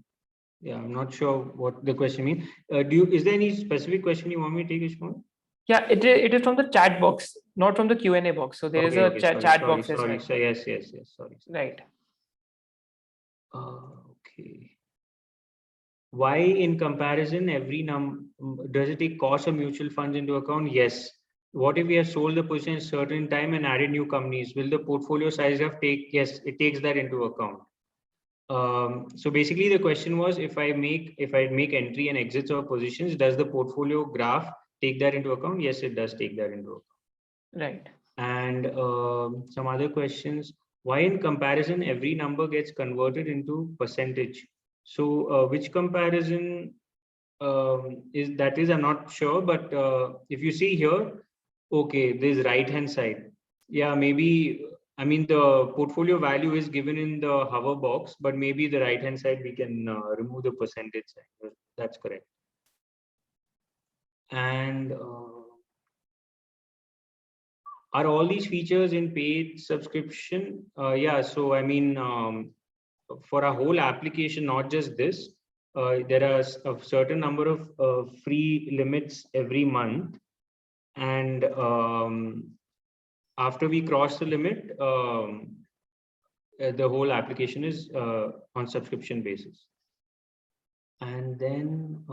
Yeah, I'm not sure what the question means. Is there any specific question you want me to take, Ishmael? Yeah, it is from the chat box, not from the Q&A box. So there is a chat box as well. So yes. Sorry. Right. Okay. Why, in comparison, does it take cost of mutual funds into account? Yes. What if we have sold the position at a certain time and added new companies? Will the portfolio size yes, it takes that into account. So basically the question was, if I make entry and exits of positions, does the portfolio graph take that into account? Yes, it does take that into account. Right. And some other questions. Why, in comparison, every number gets converted into percentage? So which comparison is that? I'm not sure, but if you see here, okay, this right hand side. Yeah, maybe. I mean, the portfolio value is given in the hover box, but maybe the right hand side we can remove the percentage sign. That's correct. And are all these features in paid subscription? Yeah. So I mean, for a whole application, not just this, there are a certain number of free limits every month, and after we cross the limit, the whole application is on subscription basis. And then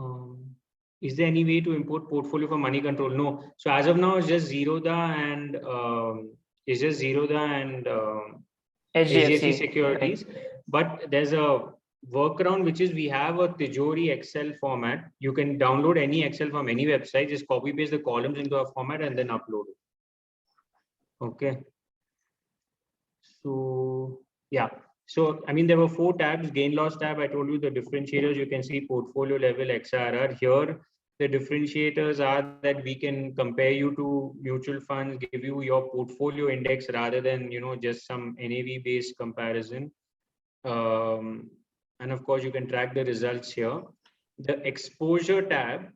Is there any way to import portfolio for money control? No. So as of now, it's just Zerodha and HDFC Securities. But there's a workaround, which is we have a Tijori Excel format. You can download any Excel from any website, just copy paste the columns into a format and then upload it. Okay. So yeah. So I mean, there were 4 tabs. Gain loss tab, I told you the differentiators. You can see portfolio level XRR. Here the differentiators are that we can compare you to mutual funds, give you your portfolio index rather than, you know, just some NAV based comparison. And of course you can track the results here. The exposure tab,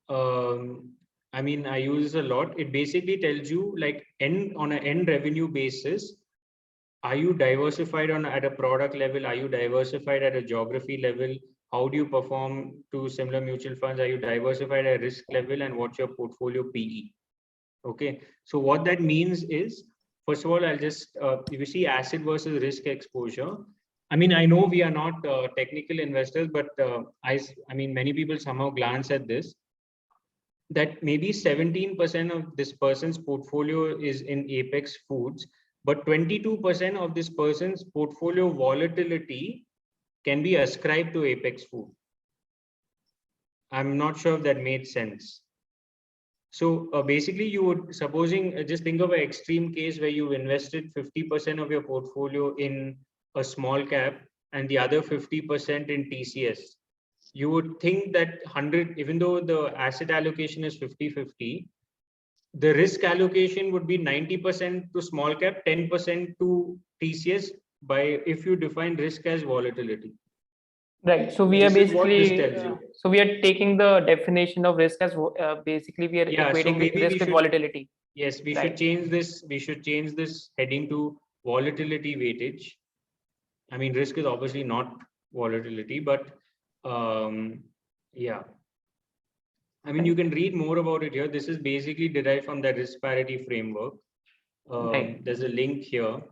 I mean, I use this a lot. It basically tells you, like, on an end revenue basis, are you diversified at a product level? Are you diversified at a geography level? How do you perform to similar mutual funds? Are you diversified at risk level? And what's your portfolio PE? Okay, so what that means is, first of all, I'll just, if you see asset versus risk exposure, I mean, I know we are not technical investors, but I mean, many people somehow glance at this, that maybe 17% of this person's portfolio is in Apex Foods, but 22% of this person's portfolio volatility can be ascribed to Apex Food. I'm not sure if that made sense. So basically, you would, supposing, just think of an extreme case where you've invested 50% of your portfolio in a small cap and the other 50% in TCS. You would think that 100, even though the asset allocation is 50-50, the risk allocation would be 90% to small cap, 10% to TCS, by if you define risk as volatility. Right. So we are basically, so we are taking the definition of risk as basically we are equating risk with volatility. Yes, we should change this. We should change this heading to volatility weightage. I mean, risk is obviously not volatility, but yeah. I mean, you can read more about it here. This is basically derived from the risk parity framework. There's a link here.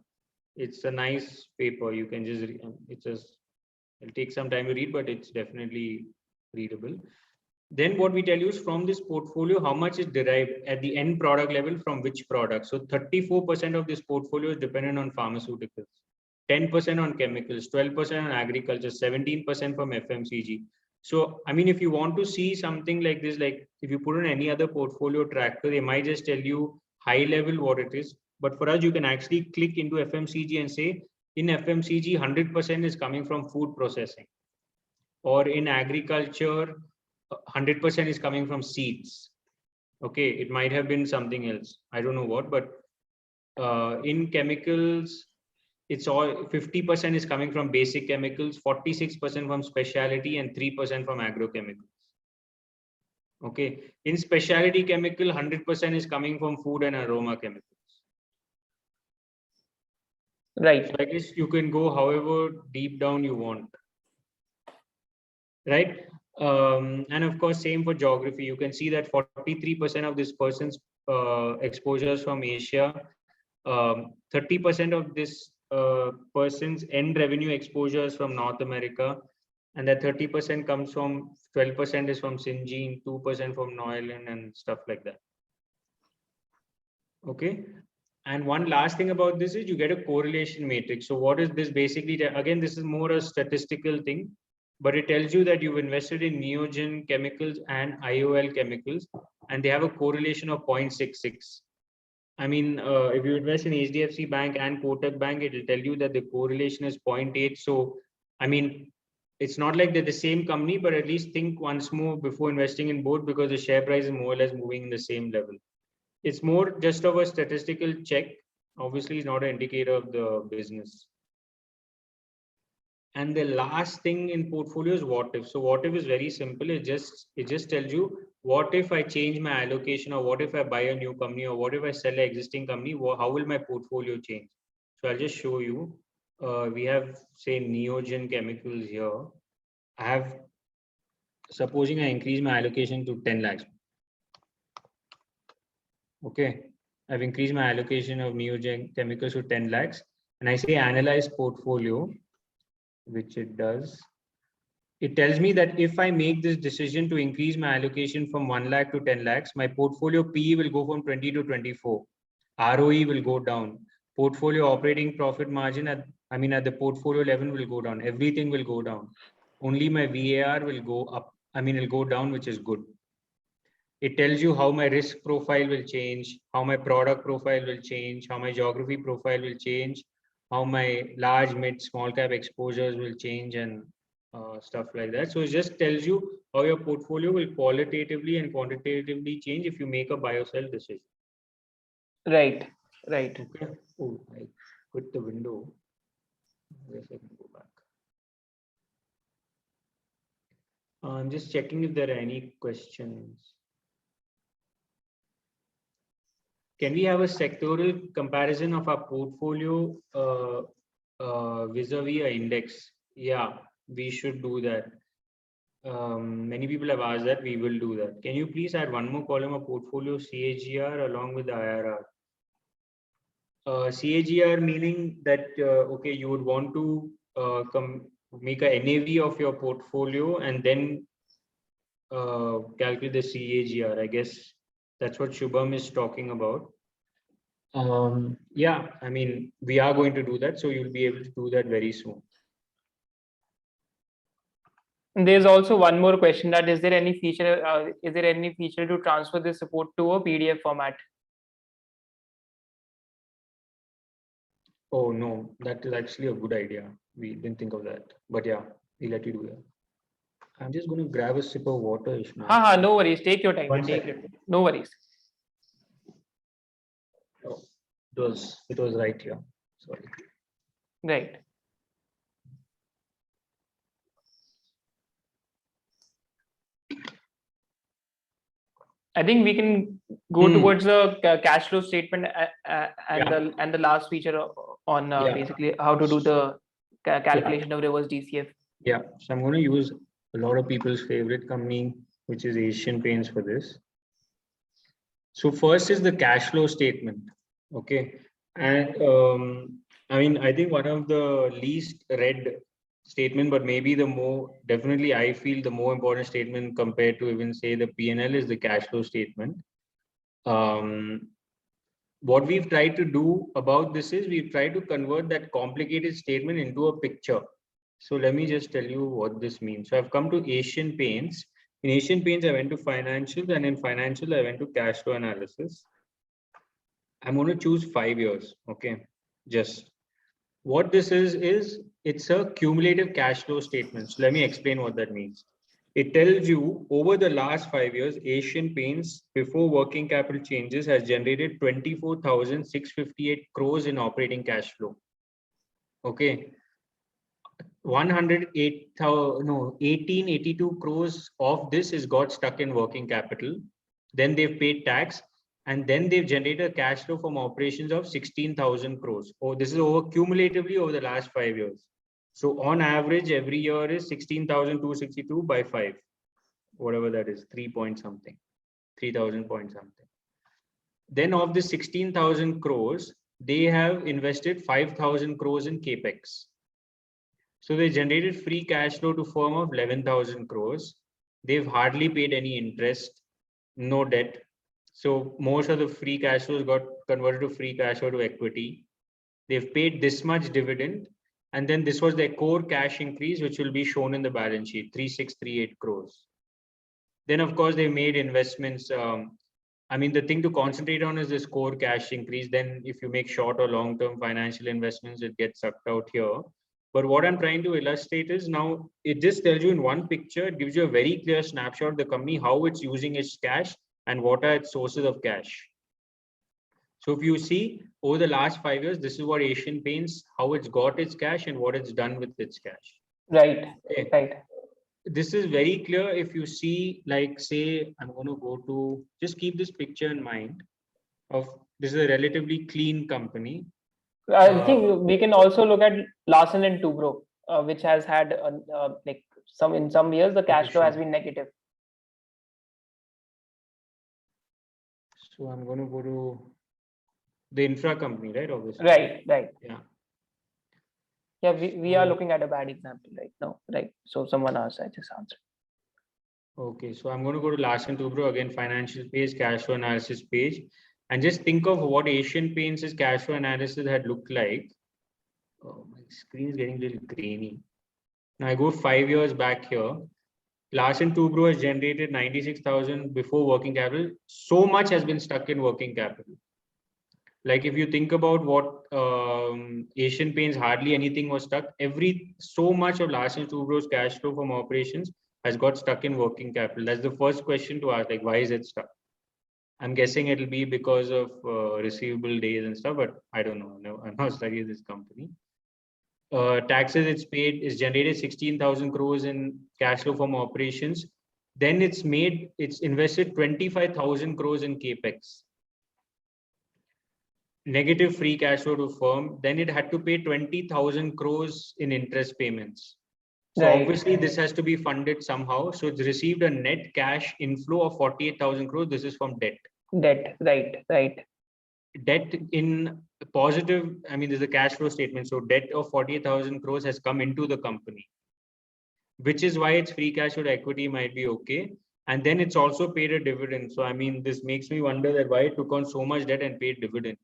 It's a nice paper. You can just, it'll take some time to read, but it's definitely readable. Then what we tell you is, from this portfolio, how much is derived at the end product level from which product. So 34% of this portfolio is dependent on pharmaceuticals, 10% on chemicals, 12% on agriculture, 17% from FMCG. So, I mean, if you want to see something like this, like if you put on any other portfolio tracker, they might just tell you high level what it is. But for us, you can actually click into FMCG and say, in FMCG, 100% is coming from food processing. Or in agriculture, 100% is coming from seeds. Okay, it might have been something else. I don't know what, but in chemicals, it's all 50% is coming from basic chemicals, 46% from specialty, and 3% from agrochemicals. Okay, in specialty chemical, 100% is coming from food and aroma chemicals. Right. So I guess you can go however deep down you want. Right. And of course, same for geography. You can see that 43% of this person's exposures from Asia, 30% of this person's end revenue exposures from North America, and that 30% comes from, 12% is from Syngene, 2% from Neuland, and stuff like that. Okay. And one last thing about this is you get a correlation matrix. So what is this basically? Again, this is more a statistical thing, but it tells you that you've invested in Neogen Chemicals and IOL Chemicals, and they have a correlation of 0.66. I mean, if you invest in HDFC Bank and Kotak Bank, it will tell you that the correlation is 0.8. So, I mean, it's not like they're the same company, but at least think once more before investing in both, because the share price is more or less moving in the same level. It's more just of a statistical check. Obviously, it's not an indicator of the business. And the last thing in portfolio is what if. So what if is very simple. It just tells you, what if I change my allocation, or what if I buy a new company, or what if I sell an existing company, how will my portfolio change? So I'll just show you. We have, say, Neogen Chemicals here. I have, supposing I increase my allocation to 10 lakhs. Okay, I've increased my allocation of Neogen Chemicals to 10 lakhs, and I say analyze portfolio, which it does. it tells me that if I make this decision to increase my allocation from 1 lakh to 10 lakhs, my portfolio PE will go from 20 to 24. ROE will go down. Portfolio operating profit margin at the portfolio level will go down. Everything will go down. Only my VAR will go up. It'll go down, which is good. It tells you how my risk profile will change, how my product profile will change, how my geography profile will change, how my large, mid, small cap exposures will change, and stuff like that. So it just tells you how your portfolio will qualitatively and quantitatively change if you make a buy or sell decision. Right. Right. Okay. Oh, I quit the window. I guess I can go back. I'm just checking if there are any questions. Can we have a sectoral comparison of our portfolio vis-a-vis an index? Yeah, we should do that. Many people have asked that. We will do that. Can you please add one more column of portfolio CAGR along with the IRR? CAGR meaning that okay, you would want to make a NAV of your portfolio and then calculate the CAGR. I guess that's what Shubham is talking about. Yeah, we are going to do that, so you'll be able to do that very soon. There's also one more question, that is there any feature to transfer this report to a PDF format? Oh no, that is actually a good idea. We didn't think of that, but yeah, we'll let you do that. I'm just going to grab a sip of water, Ishmael. No worries. Take your time. One second. No worries. Oh, it was right here. Sorry. Right. I think we can go towards the cash flow statement and the last feature on basically how to do the calculation of reverse DCF. Yeah, so I'm going to use a lot of people's favorite company, which is Asian Paints, for this. So first is the cash flow statement. Okay, and I think one of the least read statement, but maybe definitely I feel the more important statement compared to even say the P&L is the cash flow statement. What we've tried to do about this is we've tried to convert that complicated statement into a picture. So let me just tell you what this means. So I've come to Asian Paints. In Asian Paints, I went to financials, and in financial, I went to cash flow analysis. I'm going to choose 5 years. Okay, just what this is it's a cumulative cash flow statement. So let me explain what that means. It tells you over the last 5 years, Asian Paints before working capital changes has generated 24,658 crores in operating cash flow. Okay. 1882 crores of this is got stuck in working capital. Then they've paid tax, and then they've generated a cash flow from operations of 16,000 crores. Oh, this is cumulatively over the last 5 years. So on average, every year is 16,262 by 5, whatever that is, 3,000 point something. Then of the 16,000 crores, they have invested 5,000 crores in capex. So they generated free cash flow to firm of 11,000 crores. They've hardly paid any interest, no debt. So most of the free cash flows got converted to free cash flow to equity. They've paid this much dividend. And then this was their core cash increase, which will be shown in the balance sheet, 3,638 crores. Then, of course, they made investments. The thing to concentrate on is this core cash increase. Then if you make short or long-term financial investments, it gets sucked out here. But what I'm trying to illustrate is now it just tells you in one picture, it gives you a very clear snapshot of the company, how it's using its cash and what are its sources of cash. So if you see over the last 5 years, this is what Asian Paints, how it's got its cash and what it's done with its cash. Right. Okay. Right. This is very clear. If you see, like, say, I'm going to go to, just keep this picture in mind of this is a relatively clean company. I think we can also look at Larsen and Toubro, which has had in some years the cash flow has been negative. So I'm going to go to the infra company, right? Obviously. Right. Yeah. Yeah, we are Oh. looking at a bad example right now, right? So someone asked, I just answered. Okay, so I'm going to go to Larsen Toubro again, financial page, cash flow analysis page, and just think of what Asian Paints' cash flow analysis had looked like. Oh, my screen is getting a little grainy. Now I go 5 years back here. Larsen Toubro has generated 96,000 before working capital. So much has been stuck in working capital. Like if you think about what Asian Paints, hardly anything was stuck. So much of Larsen Toubro's cash flow from operations has got stuck in working capital. That's the first question to ask, like, why is it stuck? I'm guessing it'll be because of receivable days and stuff, but I don't know. No, I'm not studying this company. Taxes it's paid is generated 16,000 crores in cash flow from operations. Then it's invested 25,000 crores in capex. Negative free cash flow to firm. Then it had to pay 20,000 crores in interest payments. So Right. obviously this has to be funded somehow. So it's received a net cash inflow of 48,000 crores. This is from debt. Debt, right. Debt in positive, I mean, there's a cash flow statement. So debt of 48,000 crores has come into the company, which is why its free cash flow to equity might be okay. And then it's also paid a dividend. So, I mean, this makes me wonder that why it took on so much debt and paid dividend.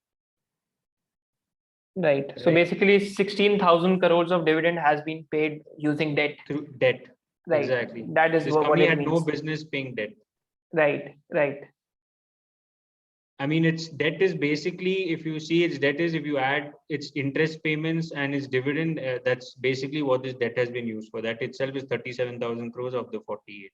Right. So basically 16,000 crores of dividend has been paid using debt. Through debt. Right. Exactly. That is this what company it had means. no business paying debt. Right. I mean, its debt is basically, if you see its debt is, if you add its interest payments and its dividend, that's basically what this debt has been used for. That itself is 37,000 crores of the 48.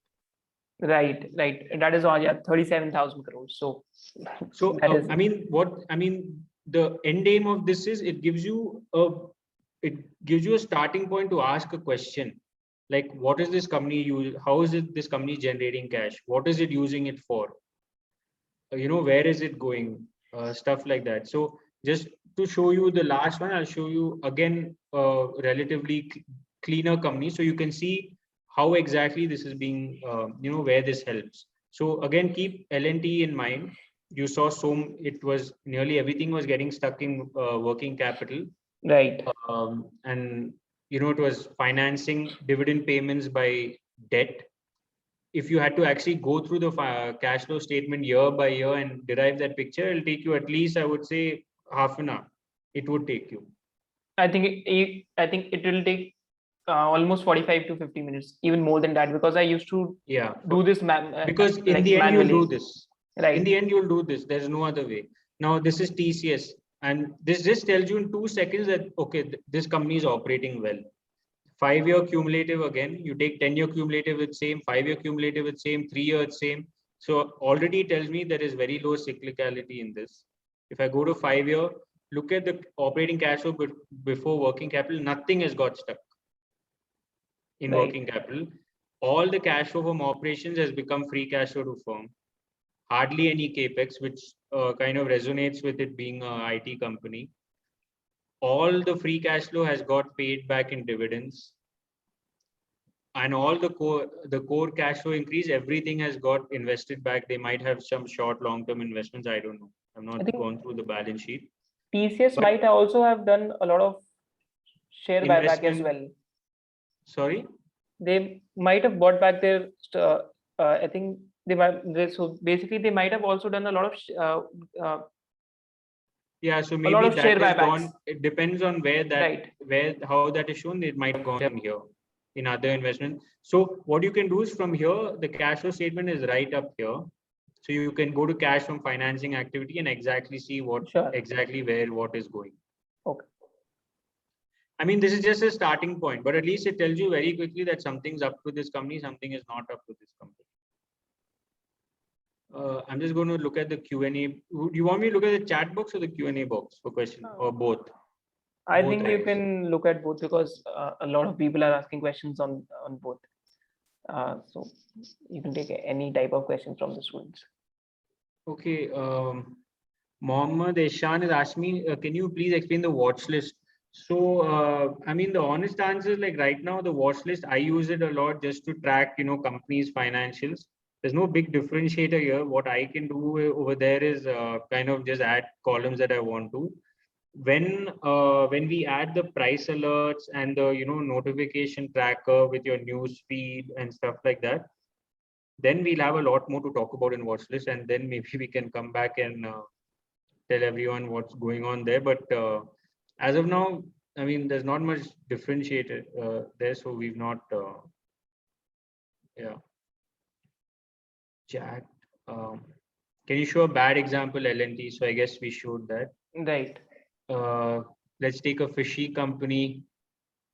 Right. That is all, yeah, 37,000 crores. So that is, I mean, the end aim of this is it gives you a starting point to ask a question. Like, what is this company use? How is this company generating cash? What is it using it for? Where is it going? Stuff like that. So just to show you the last one, I'll show you again relatively cleaner company, so you can see how exactly this is being, where this helps. So again, keep L&T in mind. You saw it was nearly everything was getting stuck in working capital. right. And it was financing dividend payments by debt. If you had to actually go through the cash flow statement year by year and derive that picture, it'll take you at least, I would say, half an hour. It would take you. I think it will take almost 45 to 50 minutes, even more than that, because I used to do this because in like the end manually. you'll do this. Right. In the end you'll do this. There's no other way. Now this is TCS, and this just tells you in 2 seconds that okay, this company is operating well. 5-year cumulative again, you take 10-year cumulative with same, 5-year cumulative with same, 3-year same. So already tells me there is very low cyclicality in this. If I go to 5-year, look at the operating cash flow before working capital, nothing has got stuck in working capital. All the cash flow from operations has become free cash flow to firm. Hardly any capex, which kind of resonates with it being an IT company. All the free cash flow has got paid back in dividends, and all the core cash flow increase, everything has got invested back. They might have some short long-term investments. I don't know. I've not gone through the balance sheet. TCS might also have done a lot of share buyback as well. Sorry? They might have bought back their, I think so basically they might have also done a lot of so maybe that share has buybacks. gone. It depends on how that is shown. It might have gone from here in other investments. So what you can do is from here, the cash flow statement is right up here. So you can go to cash from financing activity and exactly see what is going. Okay. I mean, this is just a starting point, but at least it tells you very quickly that something's up to this company, something is not up to this company. I'm just going to look at the Q&A. Do you want me to look at the chat box or the Q&A box for questions, or both? I think you can look at both, because a lot of people are asking questions on both. So you can take any type of questions from the students. Okay. Mohammad Ishan is asking me, can you please explain the watch list? So, I mean, the honest answer is, like, right now, the watch list, I use it a lot just to track, companies' financials. There's no big differentiator here. What I can do over there is kind of just add columns that I want to. when we add the price alerts and the notification tracker with your news feed and stuff like that, then we'll have a lot more to talk about in watchlist, and then maybe we can come back and tell everyone what's going on there. But as of now, I mean, there's not much differentiated there, so we've not yeah. Jack, can you show a bad example, L&T? So I guess we showed that. Right. Let's take a fishy company.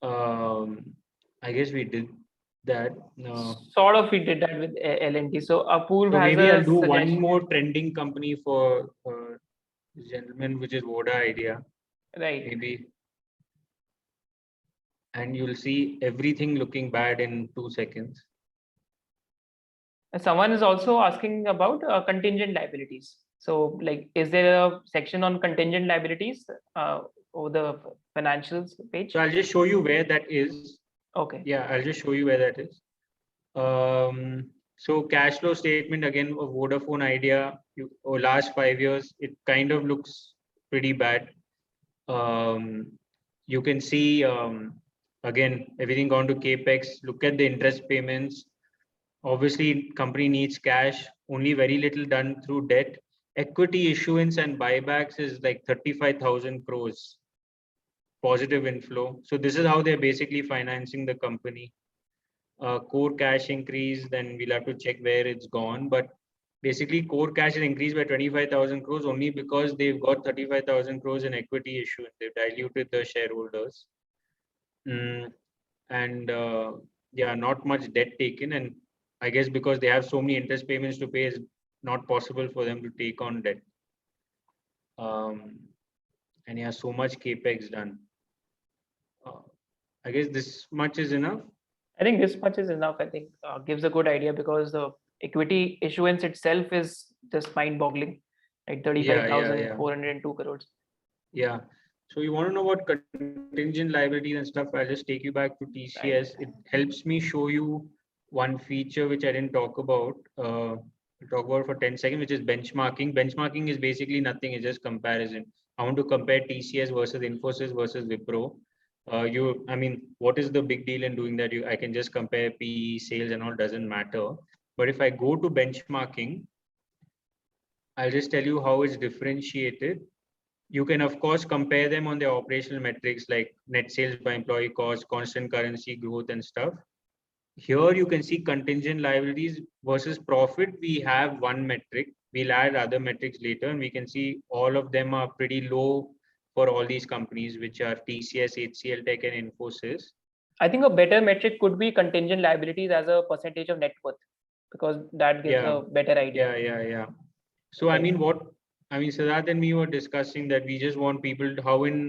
I guess we did that. Sort of, we did that with L&T. So Apurv So has maybe a I'll do one suggestion. more trending company for this gentleman, which is Voda Idea. Right. Maybe. And you'll see everything looking bad in 2 seconds. Someone is also asking about contingent liabilities. So, like, is there a section on contingent liabilities over the financials page? So I'll just show you where that is. Okay. Yeah, I'll just show you where that is. So cash flow statement again of Vodafone Idea, last 5 years, it kind of looks pretty bad. You can see again everything gone to capex. Look at the interest payments. Obviously, company needs cash. Only very little done through debt. Equity issuance and buybacks is like 35,000 crores positive inflow. So this is how they're basically financing the company. Core cash increase, then we'll have to check where it's gone. But basically, core cash has increased by 25,000 crores only because they've got 35,000 crores in equity issuance. They've diluted the shareholders. And yeah, not much debt taken. And I guess because they have so many interest payments to pay, it's not possible for them to take on debt. And yeah, so much capex done. I guess this much is enough. I think this much is enough. I think gives a good idea because the equity issuance itself is just mind-boggling, like 35,402 crores. Yeah. So you want to know what contingent liabilities and stuff? I'll just take you back to TCS. Right. It helps me show you one feature which I didn't talk about. I'll talk about for 10 seconds, which is benchmarking. Benchmarking is basically nothing. It's just comparison. I want to compare TCS versus Infosys versus Wipro. I mean, what is the big deal in doing that? I can just compare PE, sales and all, doesn't matter. But if I go to benchmarking, I'll just tell you how it's differentiated. You can, of course, compare them on their operational metrics like net sales by employee cost, constant currency growth and stuff. Here you can see contingent liabilities versus profit. We have one metric. We'll add other metrics later, and we can see all of them are pretty low for all these companies, which are TCS, HCLTech, and Infosys. I think a better metric could be contingent liabilities as a percentage of net worth, because that gives a better idea. Yeah. So right. I mean, Siddharth and me were discussing that we just want people to, how in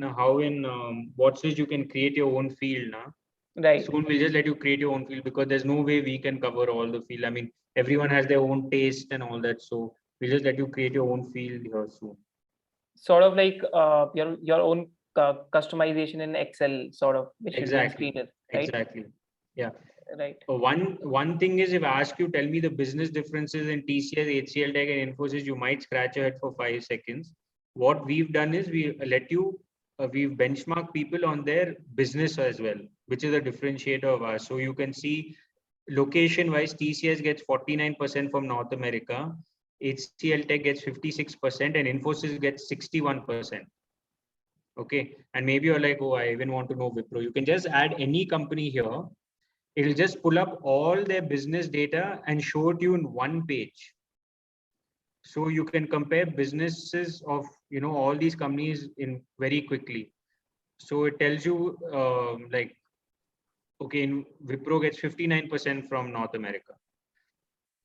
watchlist you can create your own field now. Right. Soon we'll just let you create your own field because there's no way we can cover all the field. I mean, everyone has their own taste and all that. So we'll just let you create your own field here soon. Sort of like your own customization in Excel, sort of, which exactly. Screener, right? Exactly. Yeah. Right. One thing is, if I ask you, tell me the business differences in TCS, HCLTech, and Infosys, you might scratch your head for 5 seconds. What we've done is we've benchmarked people on their business as well, which is a differentiator of ours. So you can see location-wise, TCS gets 49% from North America, HCLTech gets 56%, and Infosys gets 61%. Okay, and maybe you're like, oh, I even want to know Wipro. You can just add any company here. It'll just pull up all their business data and show it you in one page. So you can compare businesses of all these companies in very quickly. So it tells you like, okay, Wipro gets 59% from North America.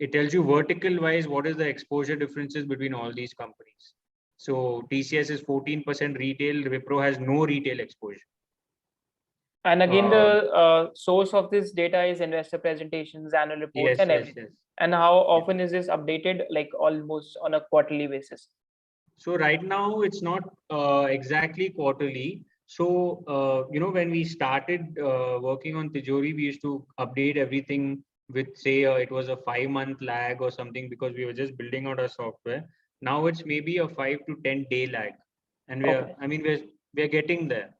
It tells you vertical wise what is the exposure differences between all these companies. So TCS is 14% retail. Wipro has no retail exposure. And again, the source of this data is investor presentations, annual reports, and everything. Yes. And how often is this updated? Like almost on a quarterly basis. So right now it's not exactly quarterly. So when we started working on Tijori, we used to update everything with say it was a 5-month lag or something because we were just building out our software. Now it's maybe a 5 to 10 day lag, and we are getting there.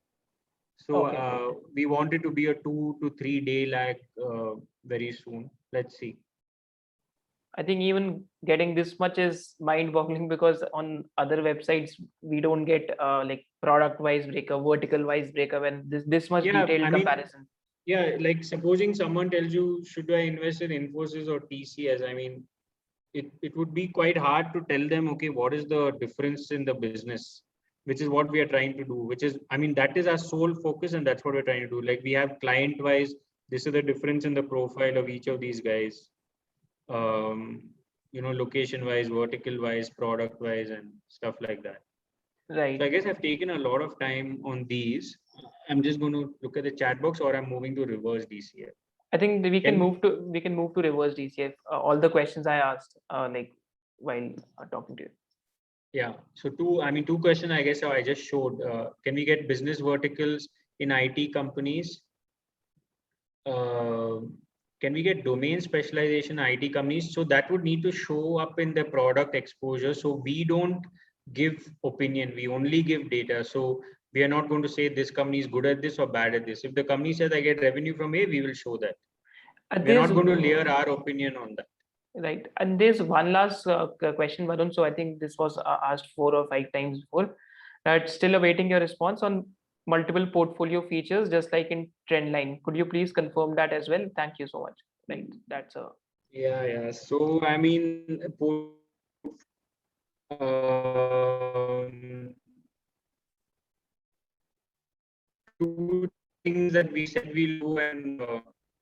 So Okay. we want it to be a 2 to 3 day lag very soon. Let's see. I think even getting this much is mind-boggling because on other websites we don't get like product-wise breakup, vertical-wise breakup, and this much Yeah, detailed I mean, comparison. yeah, like supposing someone tells you, should I invest in Infosys or TCS? I mean, it would be quite hard to tell them, okay, what is the difference in the business, which is what we are trying to do, which is, I mean, that is our sole focus and that's what we're trying to do. Like we have client wise, this is the difference in the profile of each of these guys. Location wise, vertical wise, product wise, and stuff like that. So I Right. guess I've taken a lot of time on these. I'm just going to look at the chat box or I'm moving to reverse DCF. I think that Can we can move to reverse DCF. All the questions I asked like while talking to you. Yeah. So two questions I guess I just showed. Can we get business verticals in IT companies? Uh, can we get domain specialization IT companies? So that would need to show up in the product exposure. So we don't give opinion, we only give data. So we are not going to say this company is good at this or bad at this. If the company says I get revenue from A, we will show that. We're There's not going to layer our opinion on that. right, and there's one last question, Varun. So I think this was asked 4 or 5 times before. Still awaiting your response on multiple portfolio features, just like in Trendline. Could you please confirm that as well? Thank you so much. Right, that's a Yeah. So I mean, two things that we said we'll do and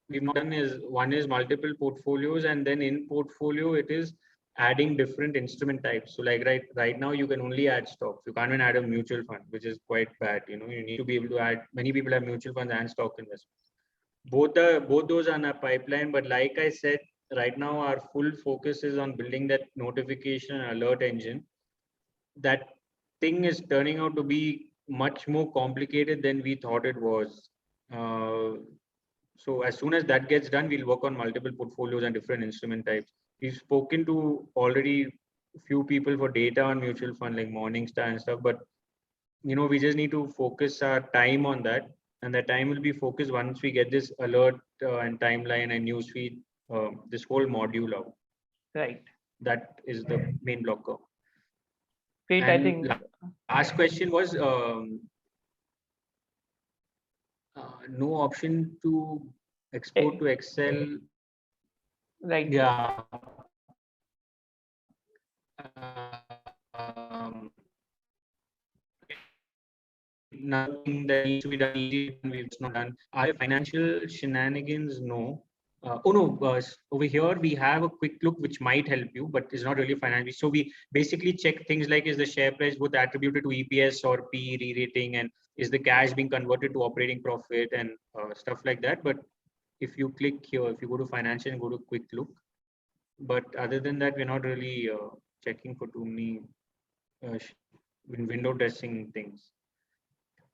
we've not done is one is multiple portfolios, and then in portfolio it is adding different instrument types. So like right now you can only add stocks. You can't even add a mutual fund, which is quite bad. You need to be able to add. Many people have mutual funds and stock investments. Both those are in a pipeline, but like I said, right now our full focus is on building that notification and alert engine. That thing is turning out to be much more complicated than we thought it was. So as soon as that gets done, we'll work on multiple portfolios and different instrument types. We've spoken to already few people for data on mutual fund like Morningstar and stuff, but we just need to focus our time on that, and that time will be focused once we get this alert and timeline and newsfeed, this whole module out. right. That is the main blocker. Great. I And think last question was no option to export to Excel. right. Yeah. Nothing that needs to be done easy, we've just not done. Are there financial shenanigans? No. Oh no, over here we have a quick look which might help you, but it's not really financial. So we basically check things like, is the share price both attributed to EPS or PE re-rating, and is the cash being converted to operating profit and stuff like that. But if you click here, if you go to financial and go to quick look, but other than that, we're not really checking for too many window dressing things.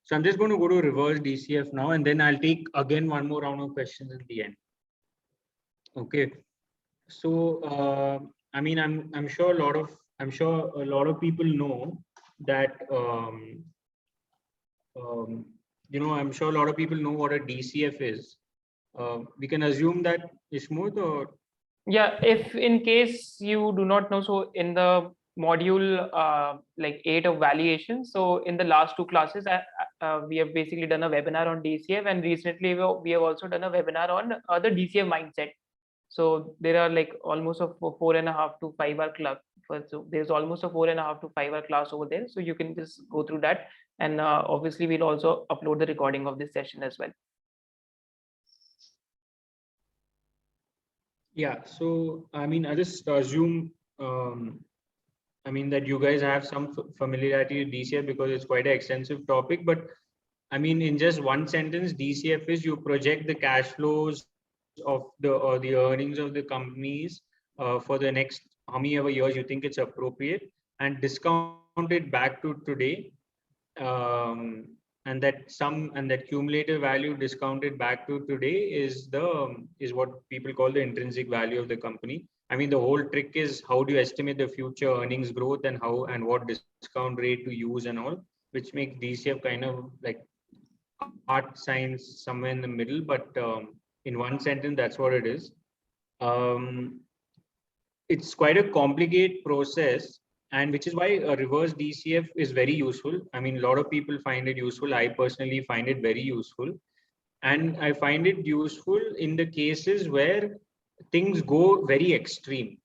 So I'm just going to go to reverse DCF now, and then I'll take again one more round of questions at the end. Okay. So I mean, I'm sure a lot of people know that I'm sure a lot of people know what a DCF is. We can assume that Ishmood or yeah, if in case you do not know, so in the module like 8 of valuation, so in the last 2 classes we have basically done a webinar on DCF, and recently we have also done a webinar on the DCF mindset. So there are like almost a 4.5 to 5 hour class. So there's almost a 4.5 to 5 hour class over there, so you can just go through that, and obviously we'll also upload the recording of this session as well. yeah. So I mean, I just assume that you guys have some familiarity with DCF because it's quite an extensive topic. But I mean, in just one sentence, DCF is you project the cash flows of the earnings of the companies for the next how many ever years you think it's appropriate, and discount it back to today. And that cumulative value discounted back to today is what people call the intrinsic value of the company. I mean, the whole trick is how do you estimate the future earnings growth and what discount rate to use and all. which makes DCF kind of like art science somewhere in the middle, but in one sentence, that's what it is. It's quite a complicated process, and which is why a reverse DCF is very useful. I mean, a lot of people find it useful. I personally find it very useful. And I find it useful in the cases where things go very extreme.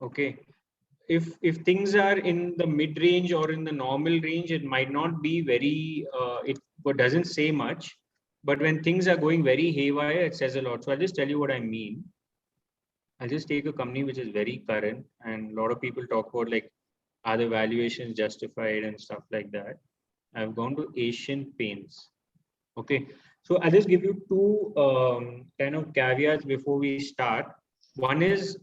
Okay. If things are in the mid range or in the normal range, it might not be very, it doesn't say much. But when things are going very haywire, it says a lot. So I'll just tell you what I mean. I'll just take a company which is very current, and a lot of people talk about like, are the valuations justified and stuff like that. I've gone to Asian Paints. Okay, so I'll just give you two kind of caveats before we start. One is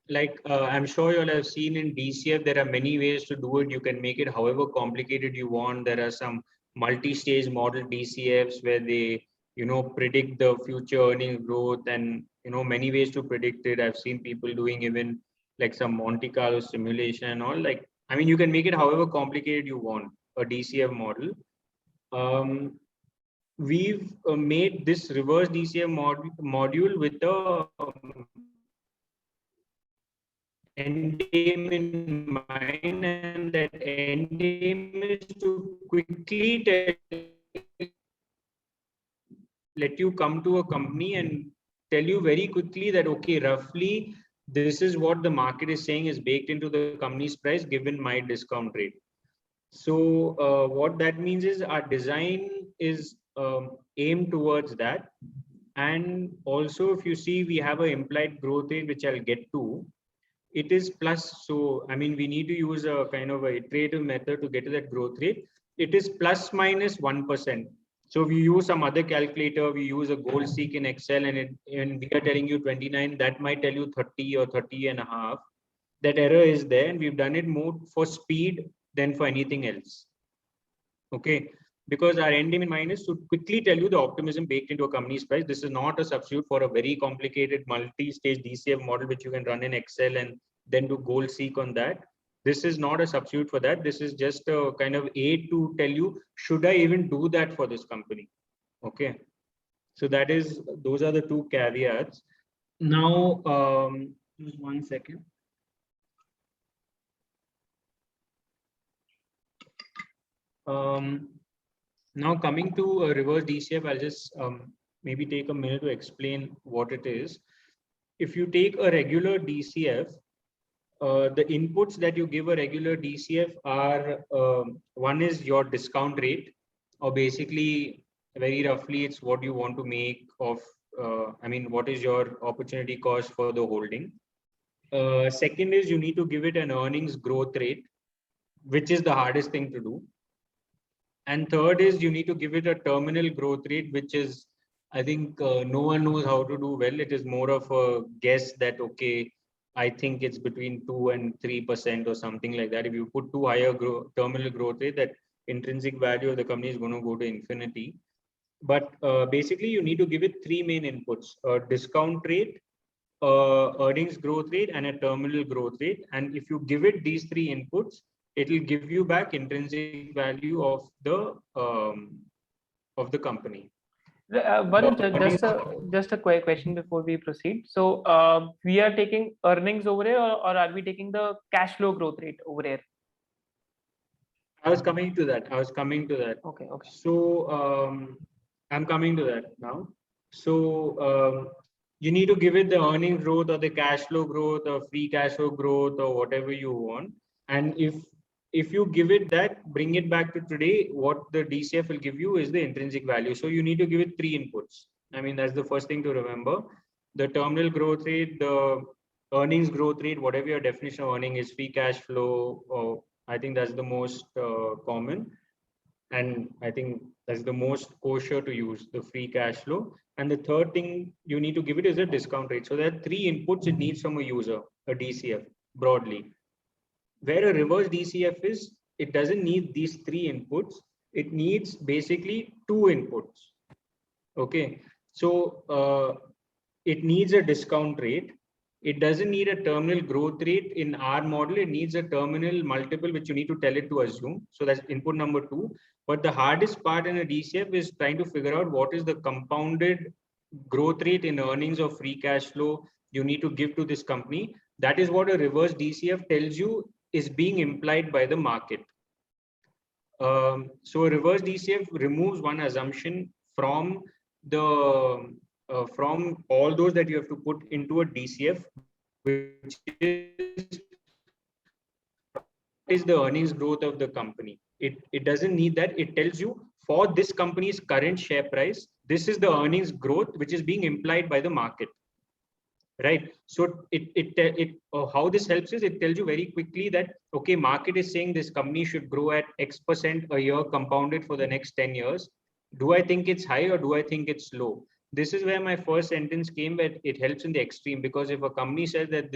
like, I'm sure you'll have seen in DCF, there are many ways to do it. You can make it however complicated you want. There are some multi-stage model DCFs where they, predict the future earning growth, and, many ways to predict it. I've seen people doing even like some Monte Carlo simulation and all. Like, I mean, you can make it however complicated you want, a DCF model. We've made this reverse DCF module with the end game in mind, and that end game is to quickly let you come to a company and tell you very quickly that, okay, roughly this is what the market is saying is baked into the company's price given my discount rate. So what that means is our design is aimed towards that. And also, if you see, we have an implied growth rate, which I'll get to. It is plus. So, I mean, we need to use a kind of a iterative method to get to that growth rate. It is plus minus 1%. So we use some other calculator, we use a goal seek in Excel, and we are telling you 29, that might tell you 30 or 30 and a half. That error is there, and we've done it more for speed than for anything else. Okay, because our end game in mind is to quickly tell you the optimism baked into a company's price. This is not a substitute for a very complicated multi-stage DCF model, which you can run in Excel and then do goal seek on that. This is not a substitute for that. This is just a kind of aid to tell you, should I even do that for this company? Okay. So those are the two caveats. Now, just 1 second. Now coming to a reverse DCF, I'll just maybe take a minute to explain what it is. If you take a regular DCF, the inputs that you give a regular DCF are, one is your discount rate, or basically very roughly it's what you want to make of, I mean, what is your opportunity cost for the holding. Second is you need to give it an earnings growth rate, which is the hardest thing to do. And third is you need to give it a terminal growth rate, which is, I think no one knows how to do well. It is more of a guess that, okay, I think it's between 2 and 3% or something like that. If you put too higher terminal growth rate, that intrinsic value of the company is going to go to infinity. But basically, you need to give it three main inputs: a discount rate, earnings growth rate, and a terminal growth rate. And if you give it these three inputs, it will give you back intrinsic value of the company. Just a quick question before we proceed. So we are taking earnings over here, or are we taking the cash flow growth rate over here? I was coming to that. Okay. So I'm coming to that now. So you need to give it the earnings growth or the cash flow growth or free cash flow growth or whatever you want. And if you give it that, bring it back to today, what the DCF will give you is the intrinsic value. So you need to give it three inputs. I mean, that's the first thing to remember. The terminal growth rate, the earnings growth rate, whatever your definition of earning is, free cash flow, or I think that's the most common. And I think that's the most kosher to use, the free cash flow. And the third thing you need to give it is a discount rate. So there are three inputs it needs from a user, a DCF broadly. Where a reverse DCF is, it doesn't need these three inputs. It needs basically two inputs. Okay. So it needs a discount rate. it doesn't need a terminal growth rate in our model. It needs a terminal multiple, which you need to tell it to assume. So that's input number 2. But the hardest part in a DCF is trying to figure out what is the compounded growth rate in earnings or free cash flow you need to give to this company. That is what a reverse DCF tells you is being implied by the market. So a reverse DCF removes one assumption from the from all those that you have to put into a DCF, which is the earnings growth of the company. It doesn't need that. It tells you for this company's current share price, this is the earnings growth which is being implied by the market. Right. So how this helps is it tells you very quickly that, okay, market is saying this company should grow at X% a year compounded for the next 10 years. Do I think it's high or do I think it's low? This is where my first sentence came, where it helps in the extreme, because if a company says that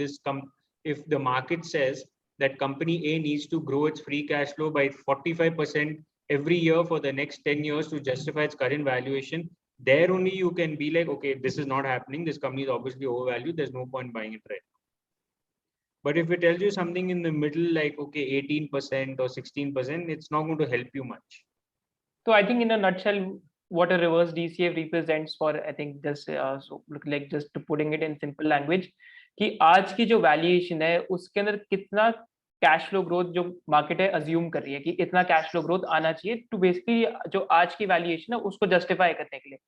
if the market says that company A needs to grow its free cash flow by 45% every year for the next 10 years to justify its current valuation, there only you can be like, okay, this is not happening. This company is obviously overvalued. There's no point buying it right now. But if it tells you something in the middle, like, okay, 18% or 16%, it's not going to help you much. So I think in a nutshell, what a reverse DCF represents for, I think just so like just putting it in simple language, कि आज की जो valuation है उसके अंदर कितना cash flow growth जो market है अज्यूम कर रही है कि इतना कैश फ्लो ग्रोथ आना चाहिए टू बेसिकली जो आज की वैल्यूएशन है उसको जस्टिफाई करने के लिए.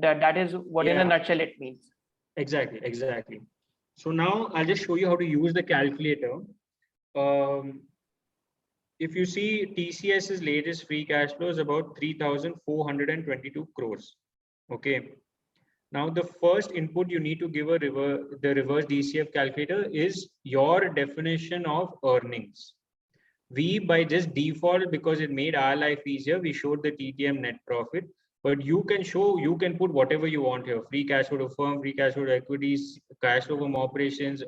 That is what in a nutshell it means. Exactly. So now I'll just show you how to use the calculator. If you see TCS's latest free cash flow is about 3,422 crores. Okay. Now the first input you need to give the reverse DCF calculator is your definition of earnings. We, by just default, because it made our life easier, we showed the TTM net profit. But you can put whatever you want here: free cash flow to firm, free cash flow to equities, cash flow from operations,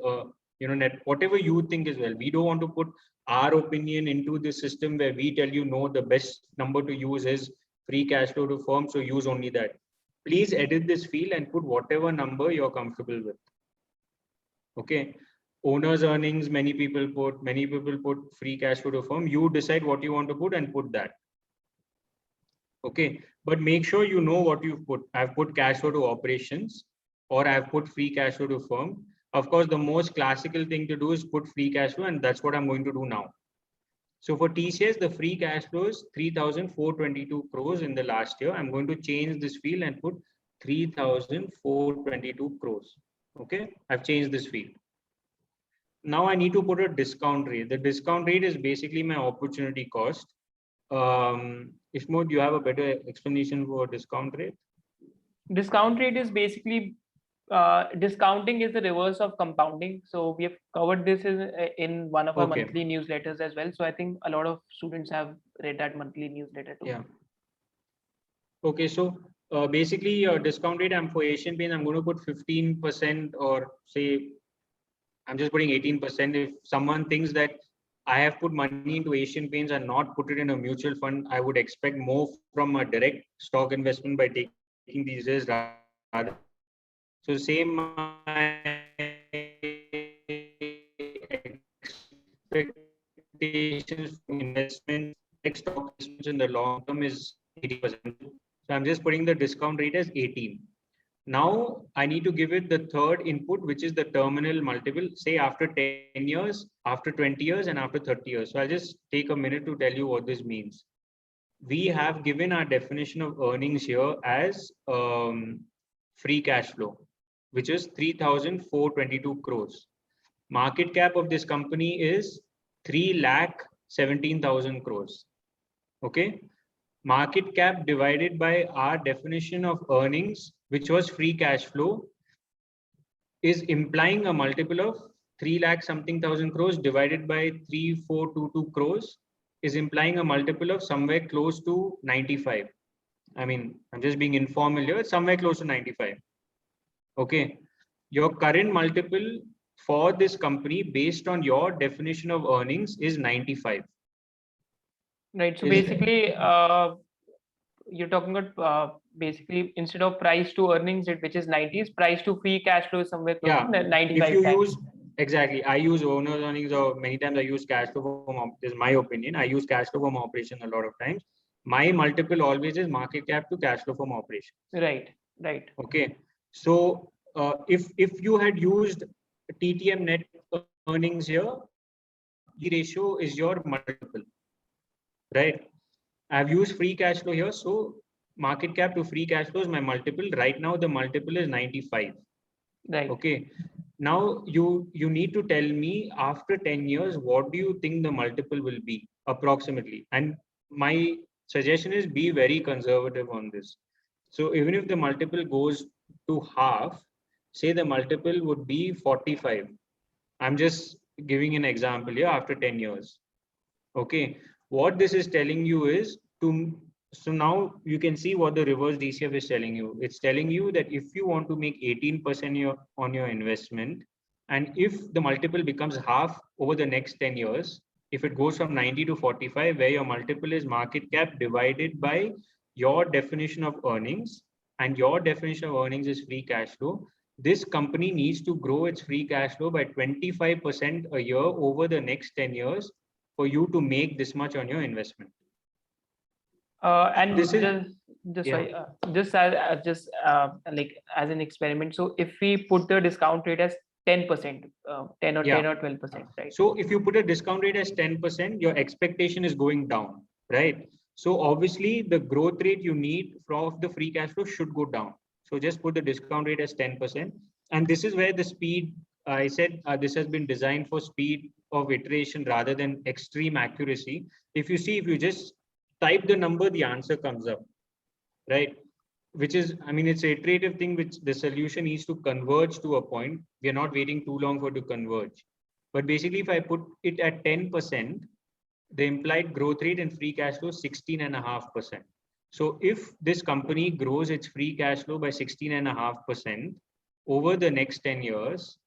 net, whatever you think is well. We don't want to put our opinion into the system where we tell you, no, the best number to use is free cash flow to firm, so use only that. Please edit this field and put whatever number you're comfortable with. Okay. Owner's earnings, many people put free cash flow to firm. You decide what you want to put and put that. Okay, but make sure you know what you've put. I've put cash flow to operations, or I've put free cash flow to firm. Of course, the most classical thing to do is put free cash flow, and that's what I'm going to do now. So for TCS, the free cash flow is 3,422 crores in the last year. I'm going to change this field and put 3,422 crores. Okay, I've changed this field. Now I need to put a discount rate. The discount rate is basically my opportunity cost. Ishmo, do you have a better explanation for discount rate? Discount rate is basically discounting is the reverse of compounding. So we have covered this in one of our monthly newsletters as well. So I think a lot of students have read that monthly newsletter too. Yeah. Okay, so basically discount rate, for Asian Paints, I'm going to put 15%, or say I'm just putting 18%. If someone thinks that I have put money into Asian Paints and not put it in a mutual fund, I would expect more from a direct stock investment by taking these risks rather. So same expectations from investment, stock investments in the long term is 80%. So I'm just putting the discount rate as 18. Now I need to give it the third input, which is the terminal multiple, say after 10 years, after 20 years, and after 30 years. So I'll just take a minute to tell you what this means. We have given our definition of earnings here as free cash flow, which is 3,422 crores. Market cap of this company is 3,17,000 crores. Okay. Market cap divided by our definition of earnings, which was free cash flow, is implying a multiple of 3,00,000 crores divided by 3,422 crores is implying a multiple of somewhere close to 95. I mean, I'm just being informal here, somewhere close to 95. Okay. Your current multiple for this company based on your definition of earnings is 95. Right. So basically, you're talking about basically instead of price to earnings rate, which is 90s, price to free cash flow is somewhere close Yeah, to 95 if you times. use, exactly, I use owner's earnings, or many times I use cash flow this is my opinion. I use cash flow from operation a lot of times. My multiple always is market cap to cash flow from operation. Right, right. Okay. So if you had used TTM net earnings here, the ratio is your multiple, right? I've used free cash flow here. So market cap to free cash flow is my multiple. Right now, the multiple is 95. Right. Okay. Now you need to tell me after 10 years, what do you think the multiple will be approximately? And my suggestion is be very conservative on this. So even if the multiple goes to half, say the multiple would be 45. I'm just giving an example here after 10 years. Okay. What this is telling you is so now you can see what the reverse DCF is telling you. It's telling you that if you want to make 18% on your investment, and if the multiple becomes half over the next 10 years, if it goes from 90 to 45, where your multiple is market cap divided by your definition of earnings, and your definition of earnings is free cash flow, this company needs to grow its free cash flow by 25% a year over the next 10 years for you to make this much on your investment. And This is, just yeah. sorry, just like as an experiment. So if we put the discount rate as 10%, 10 or Yeah. 10 or 12%, right? So if you put a discount rate as 10%, your expectation is going down, right? So obviously the growth rate you need from the free cash flow should go down. So just put the discount rate as 10%. And this is where the speed, I said, this has been designed for speed of iteration rather than extreme accuracy. If you see, if you just type the number, the answer comes up, right? Which is, I mean, it's an iterative thing which the solution needs to converge to a point. We are not waiting too long for it to converge. But basically, if I put it at 10%, the implied growth rate in free cash flow is 16.5%. So if this company grows its free cash flow by 16.5% over the next 10 years,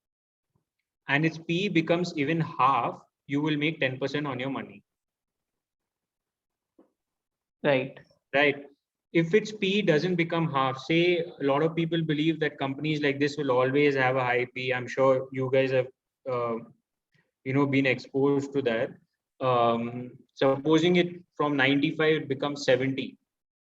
and its PE becomes even half, you will make 10% on your money. Right. Right. If its PE doesn't become half, say a lot of people believe that companies like this will always have a high PE. I'm sure you guys have, been exposed to that. Supposing it from 95, it becomes 70.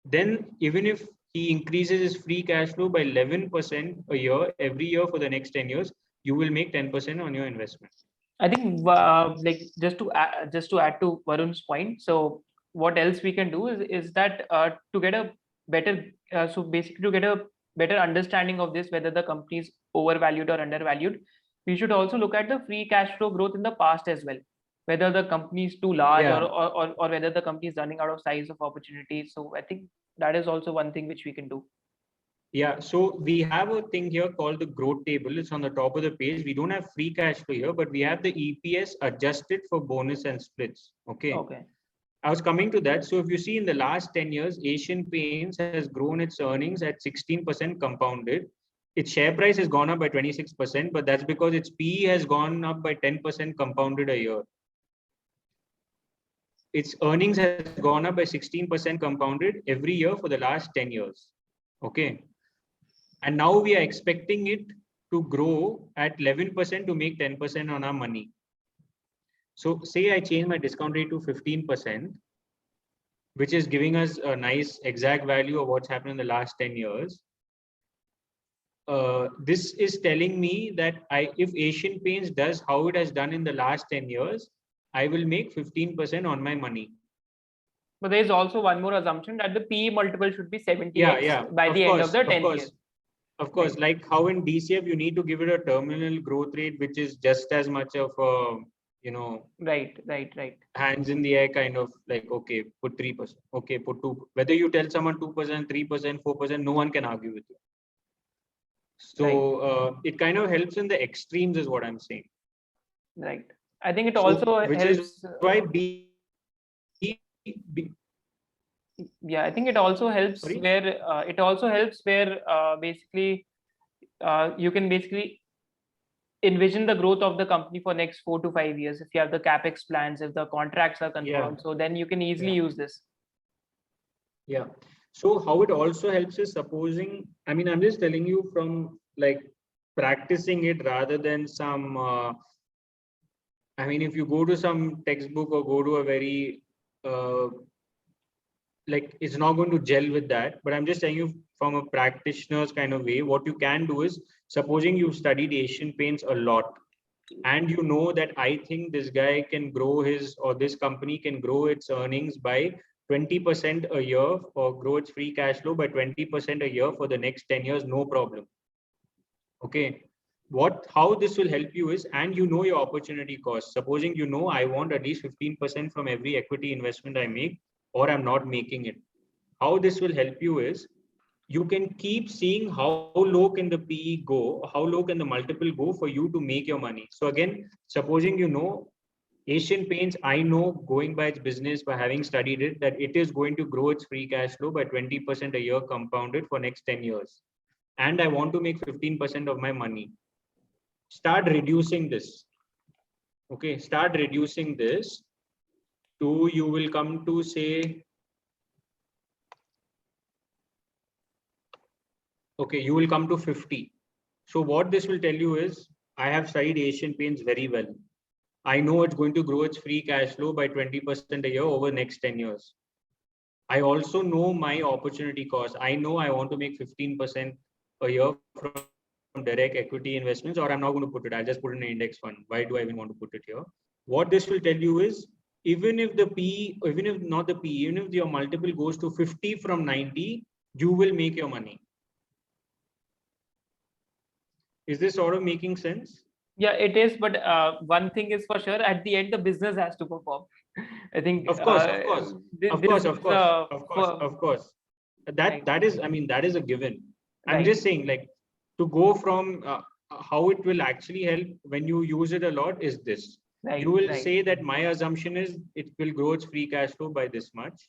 Then even if he increases his free cash flow by 11% a year, every year for the next 10 years, you will make 10% on your investment. I think like just to add to Varun's point. So what else we can do is that to get a better so basically to get a better understanding of this, whether the company is overvalued or undervalued, we should also look at the free cash flow growth in the past as well, whether the company is too large or whether the company is running out of size of opportunities. So I think that is also one thing which we can do. Yeah, so we have a thing here called the growth table. It's on the top of the page. We don't have free cash flow here, but we have the EPS adjusted for bonus and splits. Okay. Okay. I was coming to that. So if you see in the last 10 years, Asian Paints has grown its earnings at 16% compounded. Its share price has gone up by 26%, but that's because its PE has gone up by 10% compounded a year. Its earnings has gone up by 16% compounded every year for the last 10 years. Okay. And now we are expecting it to grow at 11% to make 10% on our money. So say I change my discount rate to 15%, which is giving us a nice exact value of what's happened in the last 10 years. This is telling me that if Asian Paints does how it has done in the last 10 years, I will make 15% on my money. But there is also one more assumption that the PE multiple should be 70x by the end of the 10th year. Of course, like how in DCF, you need to give it a terminal growth rate, which is just as much of a, right. hands in the air kind of like, okay, put 3%. Okay, put 2%. Whether you tell someone 2%, 3%, 4%, no one can argue with you. So it kind of helps in the extremes is what I'm saying. Right. I think it also which helps. Is why yeah, I think it also helps where basically you can basically envision the growth of the company for next 4 to 5 years. If you have the capex plans, if the contracts are confirmed, so then you can easily use this. Yeah. So how it also helps is supposing, I mean, I'm just telling you from like practicing it rather than some, I mean, if you go to some textbook or go to a very, like it's not going to gel with that, but I'm just telling you from a practitioner's kind of way, what you can do is, supposing you've studied Asian Paints a lot, and you know that I think this guy can grow his, or this company can grow its earnings by 20% a year, or grow its free cash flow by 20% a year for the next 10 years, no problem. Okay. How this will help you is, and you know your opportunity cost. Supposing you know I want at least 15% from every equity investment I make, or I'm not making it. How this will help you is, you can keep seeing how low can the PE go, how low can the multiple go for you to make your money. So again, supposing you know Asian Paints, I know going by its business, by having studied it, that it is going to grow its free cash flow by 20% a year compounded for next 10 years. And I want to make 15% of my money. Start reducing this. Okay, start reducing this to, you will come to say, okay, you will come to 50. So what this will tell you is, I have studied Asian Paints very well. I know it's going to grow its free cash flow by 20% a year over the next 10 years. I also know my opportunity cost. I know I want to make 15% a year from direct equity investments, or I'm not going to put it. I'll just put it in an index fund. Why do I even want to put it here? What this will tell you is, even if the PE, even if not the PE, even if your multiple goes to 50 from 90, you will make your money. Is this sort of making sense? Yeah, it is. But one thing is for sure, at the end, the business has to perform. I think. Of course. That is, I mean, that is a given. I'm just saying, like, to go from how it will actually help when you use it a lot is this. You will say that my assumption is it will grow its free cash flow by this much.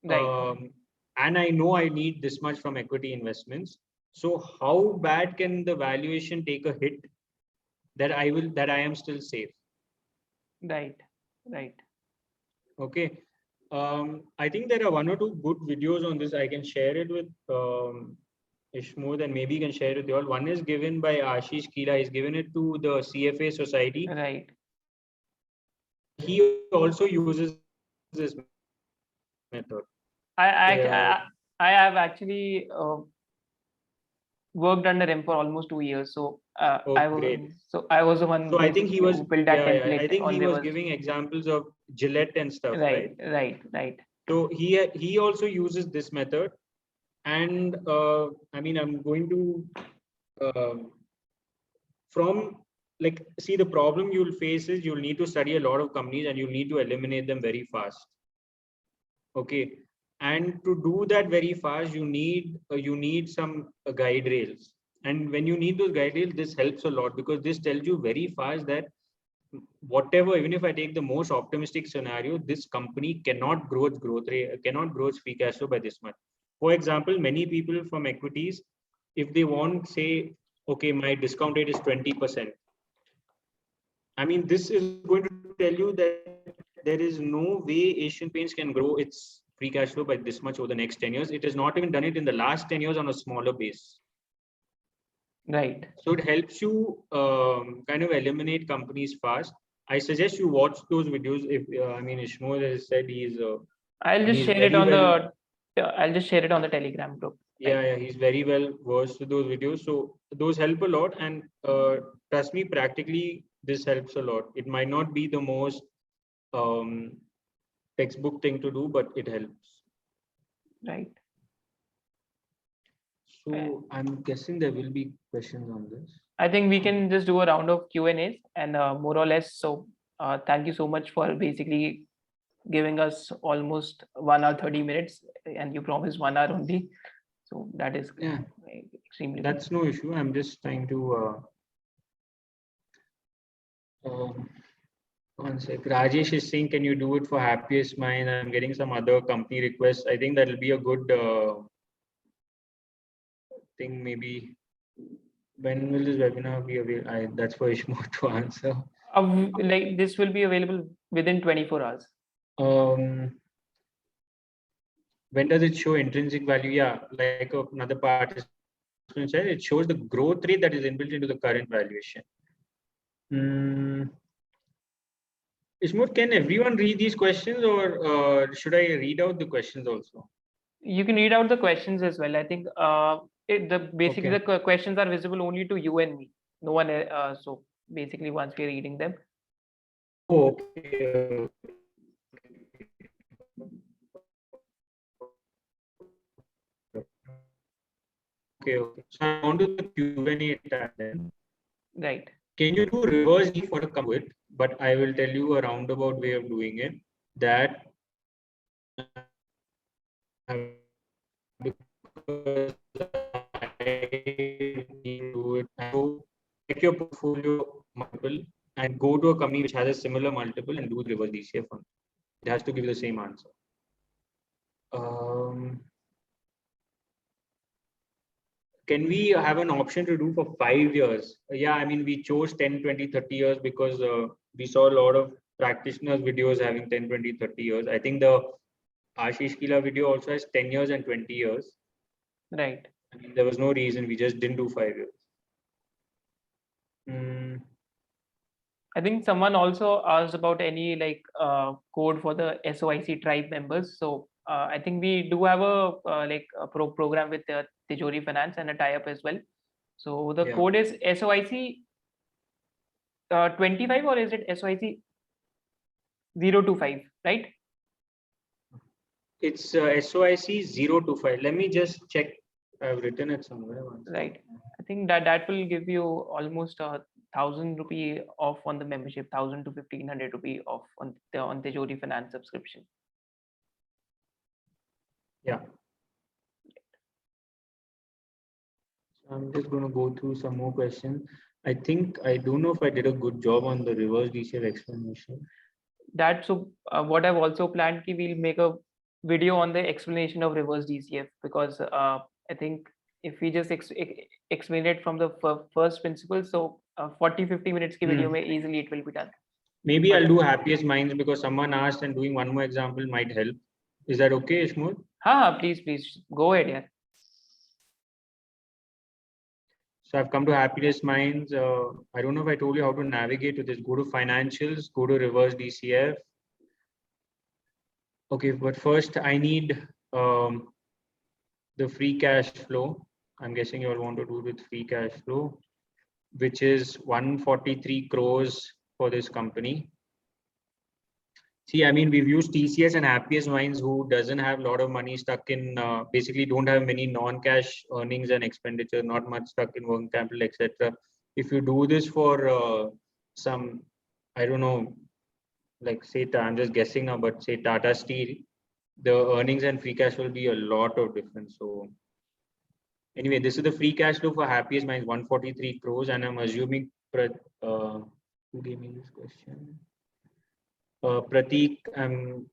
And I know I need this much from equity investments. So how bad can the valuation take a hit that I am still safe? Right. Okay. I think there are one or two good videos on this. I can share it with Ishmod, and maybe you can share it with you all. One is given by Ashish Keela. He's given it to the CFA Society. Right. He also uses this method. I have actually worked under him for almost 2 years. So I was the one. So I think he was who built that template. I think he was giving examples of Gillette and stuff. Right. So he also uses this method, and I mean, I'm going to from like, see, the problem you'll face is you'll need to study a lot of companies and you'll need to eliminate them very fast. Okay. And to do that very fast, you need some guide rails. And when you need those guide rails, this helps a lot, because this tells you very fast that whatever, even if I take the most optimistic scenario, this company cannot grow its growth rate, cannot grow its free cash flow by this much. For example, many people from equities, if they want, say, okay, my discount rate is 20%. I mean, this is going to tell you that there is no way Asian Paints can grow its free cash flow by this much over the next 10 years. It has not even done it in the last 10 years on a smaller base. Right. So it helps you kind of eliminate companies fast. I suggest you watch those videos. If I mean, Ishmael has said he's. I'll just share it on the. I'll just share it on the Telegram group. Yeah, he's very well versed with those videos. So those help a lot, and trust me, practically this helps a lot. It might not be the most textbook thing to do, but it helps. Right. So I'm guessing there will be questions on this. I think we can just do a round of Q&As and more or less. So thank you so much for basically giving us almost 1 hour 30 minutes, and you promised 1 hour only. So that is extremely. That's no issue. I'm just trying to. One sec. Rajesh is saying, can you do it for Happiest Mind? I'm getting some other company requests. I think that'll be a good thing. Maybe when will this webinar be available? That's for Ishmael to answer. Like, this will be available within 24 hours. when does it show intrinsic value? Yeah, like another participant said, it shows the growth rate that is inbuilt into the current valuation. Ishmoor, can everyone read these questions, or should I read out the questions also? You can read out the questions as well. I think basically Okay. the questions are visible only to you and me. No one. So basically, once we're reading them, Oh, okay. Okay. So I'm on to the Q&A tab then. right? Can you do reverse D for a come with? But I will tell you a roundabout way of doing it. That because I do it. So check your portfolio multiple and go to a company which has a similar multiple and do the reverse DCF on. It has to give you the same answer. Can we have an option to do for 5 years? Yeah, I mean, we chose 10, 20, 30 years because we saw a lot of practitioners videos having 10, 20, 30 years. I think the Ashish Kila video also has 10 years and 20 years. Right. I mean, there was no reason, we just didn't do 5 years. I think someone also asked about any code for the SOIC tribe members. So I think we do have a program with Tijori Finance and a tie-up as well. So the code is SOIC 25, or is it SOIC 025, right? It's SOIC 025. Let me just check. I've written it somewhere. Right. I think that will give you almost 1,000 rupee off on the membership, 1,000 to 1,500 rupee off on Tijori Finance subscription. Yeah. So I'm just going to go through some more questions. I don't know if I did a good job on the reverse DCF explanation. What I've also planned ki we'll make a video on the explanation of reverse DCF, because I think if we just explain it from the first principle, so 40-50 minutes ki video mein easily it will be done. Maybe I'll do happiest minds because someone asked, and doing one more example might help. Is that okay, Ishmoor? Please go ahead. Yeah. So I've come to happiest minds. I don't know if I told you how to navigate to this. Go to financials, go to reverse DCF. Okay, but first I need the free cash flow. I'm guessing you all want to do with free cash flow, which is 143 crores for this company. See, I mean, we've used TCS and Happiest Minds, who doesn't have a lot of money stuck in, basically don't have many non-cash earnings and expenditure, not much stuck in working capital, etc. If you do this for some, I don't know, like say, I'm just guessing now, but say Tata Steel, the earnings and free cash will be a lot of difference. So anyway, this is the free cash flow for Happiest Minds, 143 crores, and I'm assuming, who gave me this question? Prateek,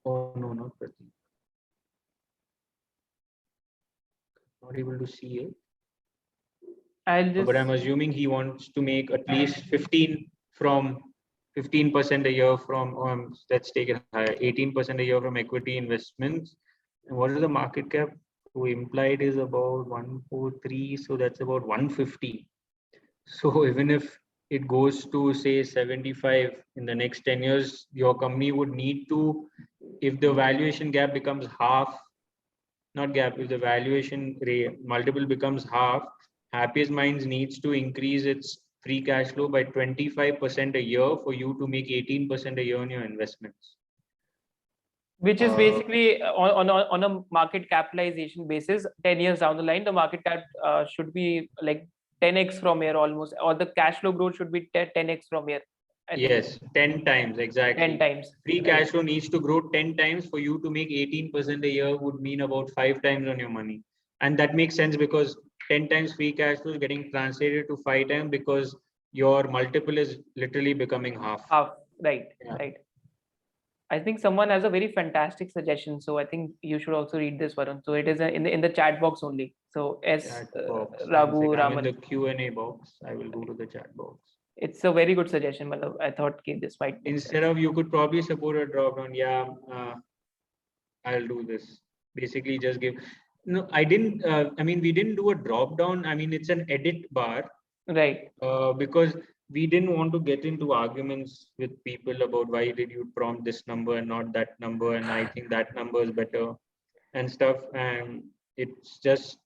oh no, not Prateek. Not able to see it. But I'm assuming he wants to make at least 15% a year from, let's take it higher, 18% a year from equity investments. And what is the market cap? So implied is about 143, so that's about 150. So even if it goes to say 75 in the next 10 years, your company would need to, if the valuation gap becomes half, not gap, if the valuation multiple becomes half, Happiest Minds needs to increase its free cash flow by 25% a year for you to make 18% a year on your investments. Which is basically on a market capitalization basis, 10 years down the line, the market cap should be like 10x from here almost, or the cash flow growth should be 10x from here. Yes, 10 times, exactly. 10 times. Free cash flow needs to grow 10 times for you to make 18% a year would mean about 5 times on your money. And that makes sense because 10 times free cash flow is getting translated to 5 times because your multiple is literally becoming half. Right, right. I think someone has a very fantastic suggestion, so I think you should also read this, Varun. So it is in the chat box only. So Raghu Raman. I'm in the Q&A box. I will go to the chat box. It's a very good suggestion. I thought this might. Instead of, you could probably support a drop down. Yeah, I'll do this. basically just give. No, I didn't. I mean, we didn't do a drop down. I mean, it's an edit bar Right. because we didn't want to get into arguments with people about why did you prompt this number and not that number, and I think that number is better and stuff. And it's just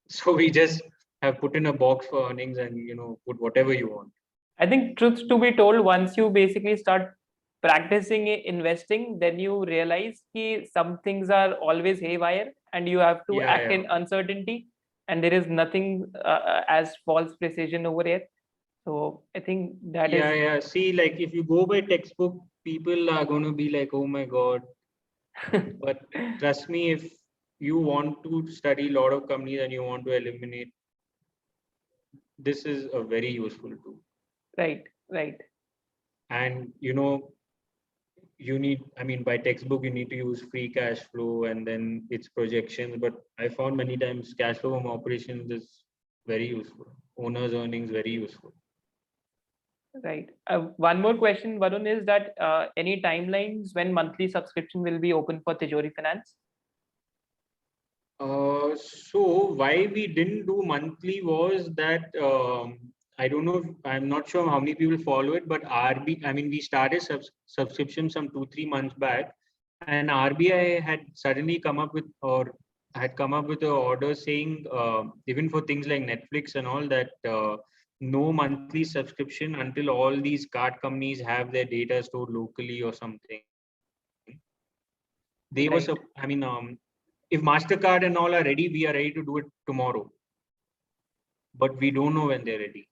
so we just have put in a box for earnings and put whatever you want. I think truth to be told, once you basically start practicing investing, then you realize that some things are always haywire and you have to act in uncertainty, and there is nothing as false precision over here. So I think that is. Yeah. See, like if you go by textbook, people are going to be like, oh my God. But trust me, if you want to study a lot of companies and you want to eliminate, this is a very useful tool. Right. And you need, I mean, by textbook, you need to use free cash flow and then its projections. But I found many times cash flow from operations is very useful. Owner's earnings, very useful. Right. One more question, Varun, is that any timelines when monthly subscription will be open for Tijori Finance? So why we didn't do monthly was that I don't know. I'm not sure how many people follow it, but I mean, we started subscription some 2-3 months back, and RBI had suddenly come up with an order saying even for things like Netflix and all that no monthly subscription until all these card companies have their data stored locally or something. They Right. was, I mean, if MasterCard and all are ready, we are ready to do it tomorrow. But we don't know when they're ready.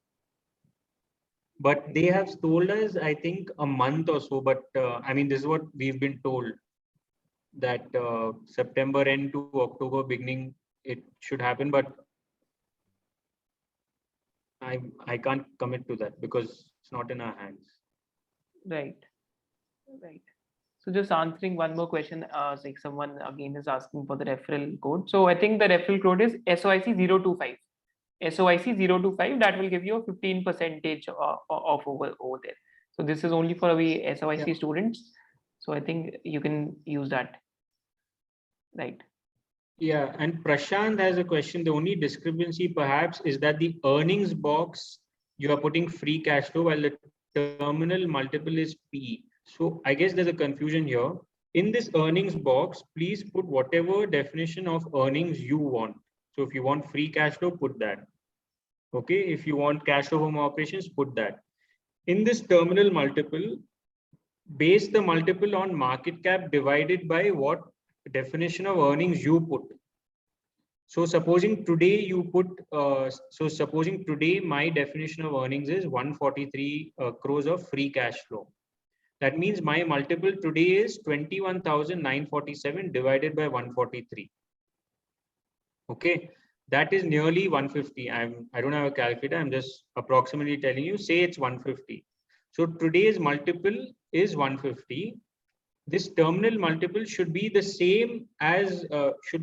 But they have told us, I think, a month or so. But I mean, this is what we've been told, that September end to October beginning, it should happen. But I can't commit to that because it's not in our hands. Right. So just answering one more question, like someone again is asking for the referral code. So I think the referral code is SOIC025. SOIC025, that will give you a 15% off over there. So this is only for we SOIC students. So I think you can use that. Right. Yeah, and Prashant has a question. The only discrepancy perhaps is that the earnings box, you are putting free cash flow while the terminal multiple is P. So I guess there's a confusion here. In this earnings box, please put whatever definition of earnings you want. So if you want free cash flow, put that. Okay, if you want cash flow from operations, put that. In this terminal multiple, base the multiple on market cap divided by what definition of earnings you put. So supposing today you put, supposing today my definition of earnings is 143 crores of free cash flow. That means my multiple today is 21,947 divided by 143. Okay, that is nearly 150. I don't have a calculator. I'm just approximately telling you. Say it's 150. So today's multiple is 150. This terminal multiple should be the same as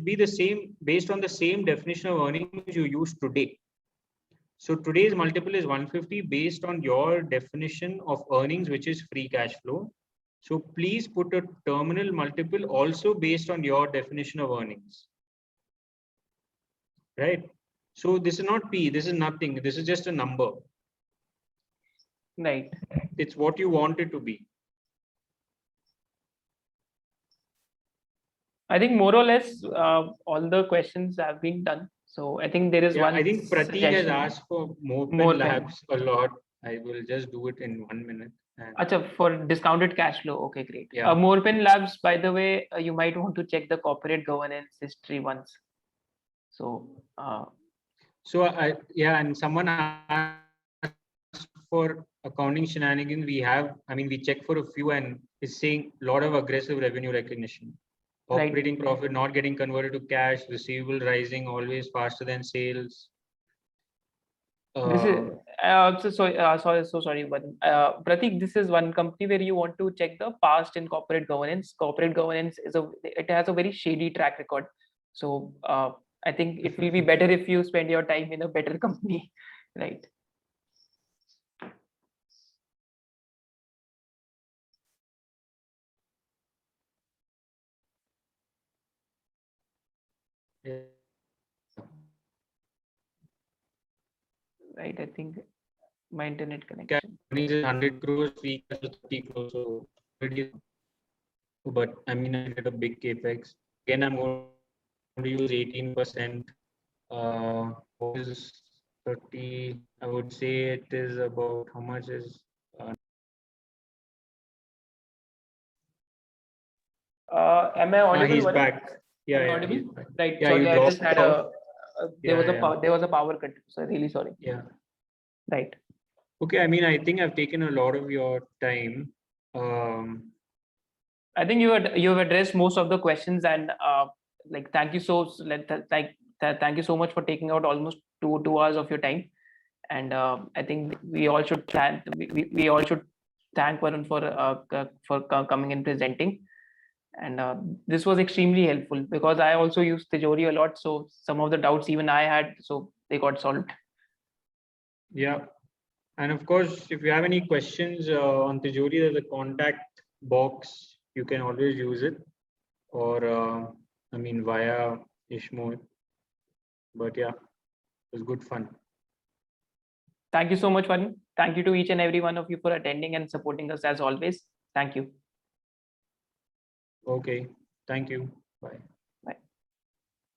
based on the same definition of earnings you use today. So today's multiple is 150 based on your definition of earnings, which is free cash flow. So please put a terminal multiple also based on your definition of earnings. Right? So this is not P, this is nothing. This is just a number. Right. It's what you want it to be. I think more or less all the questions have been done. So I think there is one. I think Pratik has asked for more labs a lot. I will just do it in 1 minute. Acha, for discounted cash flow. Okay, great. Yeah. Morpen Labs, by the way, you might want to check the corporate governance history once. So. And someone asked for accounting shenanigans. We check for a few and it's saying a lot of aggressive revenue recognition. Operating profit not getting converted to cash, receivable rising always faster than sales. This is sorry, but Pratik, this is one company where you want to check the past in corporate governance. Corporate governance it has a very shady track record. So I think it will be better if you spend your time in a better company, right? Yeah. Right, I think my internet connection. Company is 100 crores, free cash is 30 crores. So pretty, but I mean, I did a big capex. Again, I'm going to use 18%. What is 30? I would say it is about how much is Am I audible? he's Varun? back. Yeah, Am I yeah, audible? he's back. Right. Yeah, Sorry, you I just dropped had off. there was Yeah, yeah. there was a power cut. So really sorry. Yeah. Right. Okay, I mean, I think I've taken a lot of your time. Um, I think you've addressed most of the questions, and like thank you thank you so much for taking out almost 2 hours of your time. And I think we all should we all should thank Varun for coming and presenting. And this was extremely helpful because I also use Tijori a lot, so some of the doubts even I had, so they got solved. yeah. And of course, if you have any questions on Tijori, there's a contact box. You can always use it, or I mean, via Ishmo. But yeah, it was good fun. Thank you so much, Varun. Thank you to each and every one of you for attending and supporting us as always. Thank you. Okay, thank you. Bye.